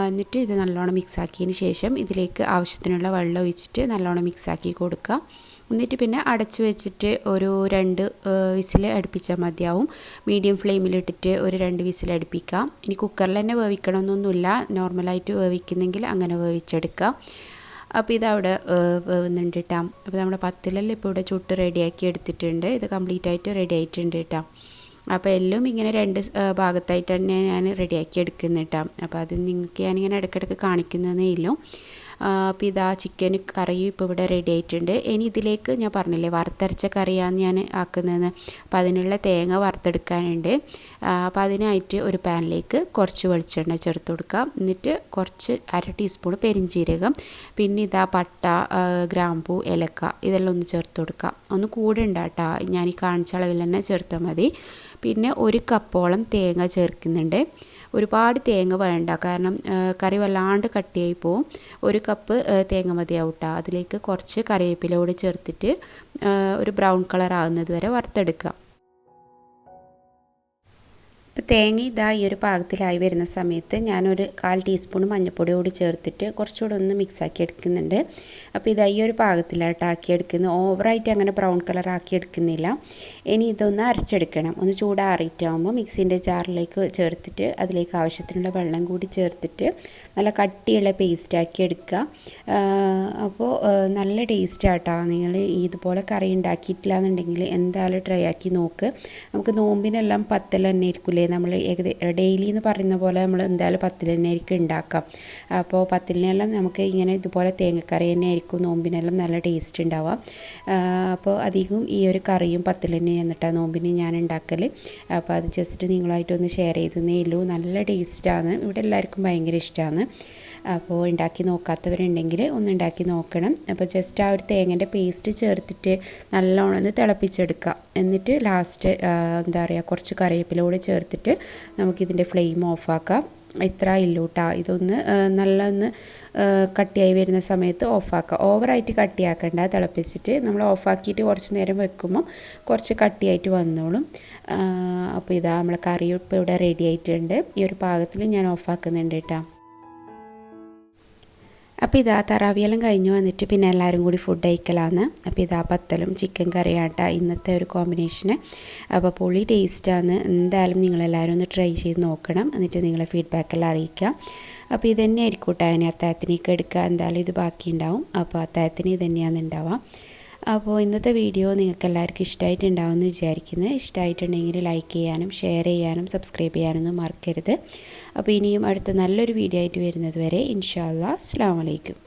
എന്നിട്ട് ഇത് നല്ലോണം മിക്സാക്കിയതിന് ശേഷം ഇതിലേക്ക് ആവശ്യത്തിനുള്ള വെള്ളം ഒഴിച്ചിട്ട് നല്ലോണം മിക്സാക്കി കൊടുക്കുക. എന്നിട്ട് പിന്നെ അടച്ചു വെച്ചിട്ട് ഒരു 2 വിസിൽ അടുപ്പിച്ചാൽ മതിയാവും. മീഡിയം ഫ്ലെയിമിലിട്ടിട്ട് ഒരു 2 വിസിൽ അടുപ്പിക്കാം. ഇനി കുക്കറിൽ തന്നെ വേവിക്കണമെന്നൊന്നുമില്ല, നോർമലായിട്ട് വേവിക്കുന്നെങ്കിൽ അങ്ങനെ വേവിച്ചെടുക്കാം. അപ്പോൾ ഇതവിടെ വേവുന്നുണ്ട് കേട്ടോ. അപ്പോൾ നമ്മുടെ പത്തിലെല്ലാം ഇപ്പോൾ ഇവിടെ ചുട്ട് റെഡിയാക്കി എടുത്തിട്ടുണ്ട്. ഇത് കംപ്ലീറ്റ് ആയിട്ട് റെഡി ആയിട്ടുണ്ട് കേട്ടോ. അപ്പോൾ എല്ലാം ഇങ്ങനെ 2 ഭാഗത്തായിട്ട് തന്നെ ഞാൻ റെഡിയാക്കി എടുക്കുന്നു കേട്ടോ. അപ്പോൾ അത് നിങ്ങൾക്ക് ഞാനിങ്ങനെ ഇടയ്ക്കിടയ്ക്ക് കാണിക്കുന്നതേ ഇല്ലൂ. അപ്പോൾ ചിക്കൻ കറിയും ഇപ്പോൾ ഇവിടെ റെഡി ആയിട്ടുണ്ട്. ഇനി ഇതിലേക്ക് ഞാൻ പറഞ്ഞില്ലേ വറുത്തരച്ച കറിയാണ് ഞാൻ ആക്കുന്നതെന്ന്. അപ്പോൾ അതിനുള്ള തേങ്ങ വറുത്തെടുക്കാനുണ്ട്. അപ്പോൾ അതിനായിട്ട് ഒരു പാനിലേക്ക് കുറച്ച് വെളിച്ചെണ്ണ ചേർത്ത് കൊടുക്കാം. എന്നിട്ട് കുറച്ച് 1/2 ടീസ്പൂൺ പെരിഞ്ചീരകം, പിന്നെ പട്ട, ഗ്രാമ്പൂ, ഏലക്ക ഇതെല്ലാം ഒന്ന് ചേർത്ത് കൊടുക്കാം. ഒന്ന് കൂടെ ഉണ്ടാട്ടോ. ഞാൻ ഈ കാണിച്ച അളവിൽ തന്നെ ചേർത്താൽ മതി. പിന്നെ 1 കപ്പോളം തേങ്ങ ചേർക്കുന്നുണ്ട്. ഒരുപാട് തേങ്ങ വേണ്ട, കാരണം കറി വല്ലാണ്ട് കട്ടിയായി പോവും. 1 കപ്പ് തേങ്ങ മതിയാവും കേട്ടോ. അതിലേക്ക് കുറച്ച് കറിവേപ്പില കൂടി ചേർത്തിട്ട് ഒരു ബ്രൗൺ കളർ ആകുന്നത് വരെ വറുത്തെടുക്കുക. ഇപ്പോൾ തേങ്ങ ഇതാ ഈ ഒരു പാകത്തിലായി വരുന്ന സമയത്ത് ഞാനൊരു 1/4 ടീസ്പൂൺ മഞ്ഞൾപ്പൊടി കൂടി ചേർത്തിട്ട് കുറച്ചുകൂടെ ഒന്ന് മിക്സാക്കി എടുക്കുന്നുണ്ട്. അപ്പോൾ ഇതാ ഈ ഒരു പാകത്തിലായിട്ട് ആക്കിയെടുക്കുന്നത്. ഓവറായിട്ട് അങ്ങനെ ബ്രൗൺ കളർ ആക്കി എടുക്കുന്നില്ല. ഇനി ഇതൊന്ന് അരച്ചെടുക്കണം. ഒന്ന് ചൂടാറിയിട്ടാകുമ്പോൾ മിക്സിൻ്റെ ജാറിലേക്ക് ചേർത്തിട്ട് അതിലേക്ക് ആവശ്യത്തിനുള്ള വെള്ളം കൂടി ചേർത്തിട്ട് നല്ല കട്ടിയുള്ള പേസ്റ്റാക്കി എടുക്കുക. അപ്പോൾ നല്ല ടേസ്റ്റാട്ടോ. നിങ്ങൾ ഇതുപോലെ കറി ഉണ്ടാക്കിയിട്ടില്ല എന്നുണ്ടെങ്കിൽ എന്തായാലും ട്രൈ ആക്കി നോക്ക്. നമുക്ക് നോമ്പിനെല്ലാം പത്തൽ തന്നെ ആയിരിക്കില്ലേ, നമ്മൾ ഡെയിലി എന്ന് പറയുന്ന പോലെ നമ്മൾ എന്തായാലും പത്തിൽ തന്നെ ആയിരിക്കും ഉണ്ടാക്കാം. അപ്പോൾ പത്തിലിനെല്ലാം നമുക്ക് ഇങ്ങനെ ഇതുപോലെ തേങ്ങക്കറി തന്നെ ആയിരിക്കും നോമ്പിനെല്ലാം നല്ല ടേസ്റ്റ് ഉണ്ടാവുക. അപ്പോൾ അധികം ഈ ഒരു കറിയും പത്തിൽ തന്നെ എന്നിട്ടാണ് നോമ്പിന് ഞാൻ ഉണ്ടാക്കൽ. അപ്പോൾ അത് ജസ്റ്റ് നിങ്ങളായിട്ടൊന്ന് ഷെയർ ചെയ്തേ ഉള്ളൂ. നല്ല ടേസ്റ്റാണ്, ഇവിടെ എല്ലാവർക്കും ഭയങ്കര ഇഷ്ടമാണ്. അപ്പോൾ ഉണ്ടാക്കി നോക്കാത്തവരുണ്ടെങ്കിൽ ഒന്ന് ഉണ്ടാക്കി നോക്കണം. അപ്പോൾ ജസ്റ്റ് ആ ഒരു തേങ്ങൻ്റെ പേസ്റ്റ് ചേർത്തിട്ട് നല്ലോണം ഒന്ന് തിളപ്പിച്ചെടുക്കുക. എന്നിട്ട് ലാസ്റ്റ് എന്താ പറയുക, കുറച്ച് കറിവേപ്പില കൂടി ചേർത്തിട്ട് നമുക്കിതിൻ്റെ ഫ്ലെയിം ഓഫാക്കാം. ഇത്ര ഇല്ലൂ കേട്ടോ. ഇതൊന്ന് നല്ല ഒന്ന് കട്ടിയായി വരുന്ന സമയത്ത് ഓഫാക്കുക. ഓവറായിട്ട് കട്ടിയാക്കണ്ട. തിളപ്പിച്ചിട്ട് നമ്മൾ ഓഫാക്കിയിട്ട് കുറച്ച് നേരം വെക്കുമ്പോൾ കുറച്ച് കട്ടിയായിട്ട് വന്നോളും. അപ്പോൾ ഇതാ നമ്മളെ കറി ഇപ്പോൾ ഇവിടെ റെഡി ആയിട്ടുണ്ട്. ഈ ഒരു പാകത്തിൽ ഞാൻ ഓഫാക്കുന്നുണ്ട് കേട്ടോ. അപ്പോൾ ഇതാ തറാവിയെല്ലാം കഴിഞ്ഞ് വന്നിട്ട് പിന്നെ എല്ലാവരും കൂടി ഫുഡ് കഴിക്കലാന്ന്. അപ്പോൾ ഇതാ പത്തലും ചിക്കൻ കറിയാട്ട ഇന്നത്തെ ഒരു കോമ്പിനേഷന്. അപ്പോൾ പൊളി ടേസ്റ്റാണ്. എന്തായാലും നിങ്ങളെല്ലാവരും ഒന്ന് ട്രൈ ചെയ്ത് നോക്കണം. എന്നിട്ട് നിങ്ങളെ ഫീഡ്ബാക്കെല്ലാം അറിയിക്കാം. അപ്പോൾ ഇത് തന്നെ ആയിരിക്കും കേട്ടോ. അതിന് അത്താഴത്തിനേക്ക് എടുക്കുക. എന്തായാലും ഇത് ബാക്കി ഉണ്ടാവും. അപ്പോൾ അത്താഴത്തിന് ഇത് തന്നെയാണ് ഉണ്ടാവുക. അപ്പോൾ ഇന്നത്തെ വീഡിയോ നിങ്ങൾക്ക് എല്ലാവർക്കും ഇഷ്ടമായിട്ടുണ്ടാവുമെന്ന് വിചാരിക്കുന്നത്. ഇഷ്ടമായിട്ടുണ്ടെങ്കിൽ ലൈക്ക് ചെയ്യാനും ഷെയർ ചെയ്യാനും സബ്സ്ക്രൈബ് ചെയ്യാനൊന്നും മറക്കരുത്. അപ്പോൾ ഇനിയും അടുത്ത നല്ലൊരു വീഡിയോ ആയിട്ട് വരുന്നത് വരെ ഇൻഷാ അല്ലാഹ് അസ്സലാമു അലൈക്കും.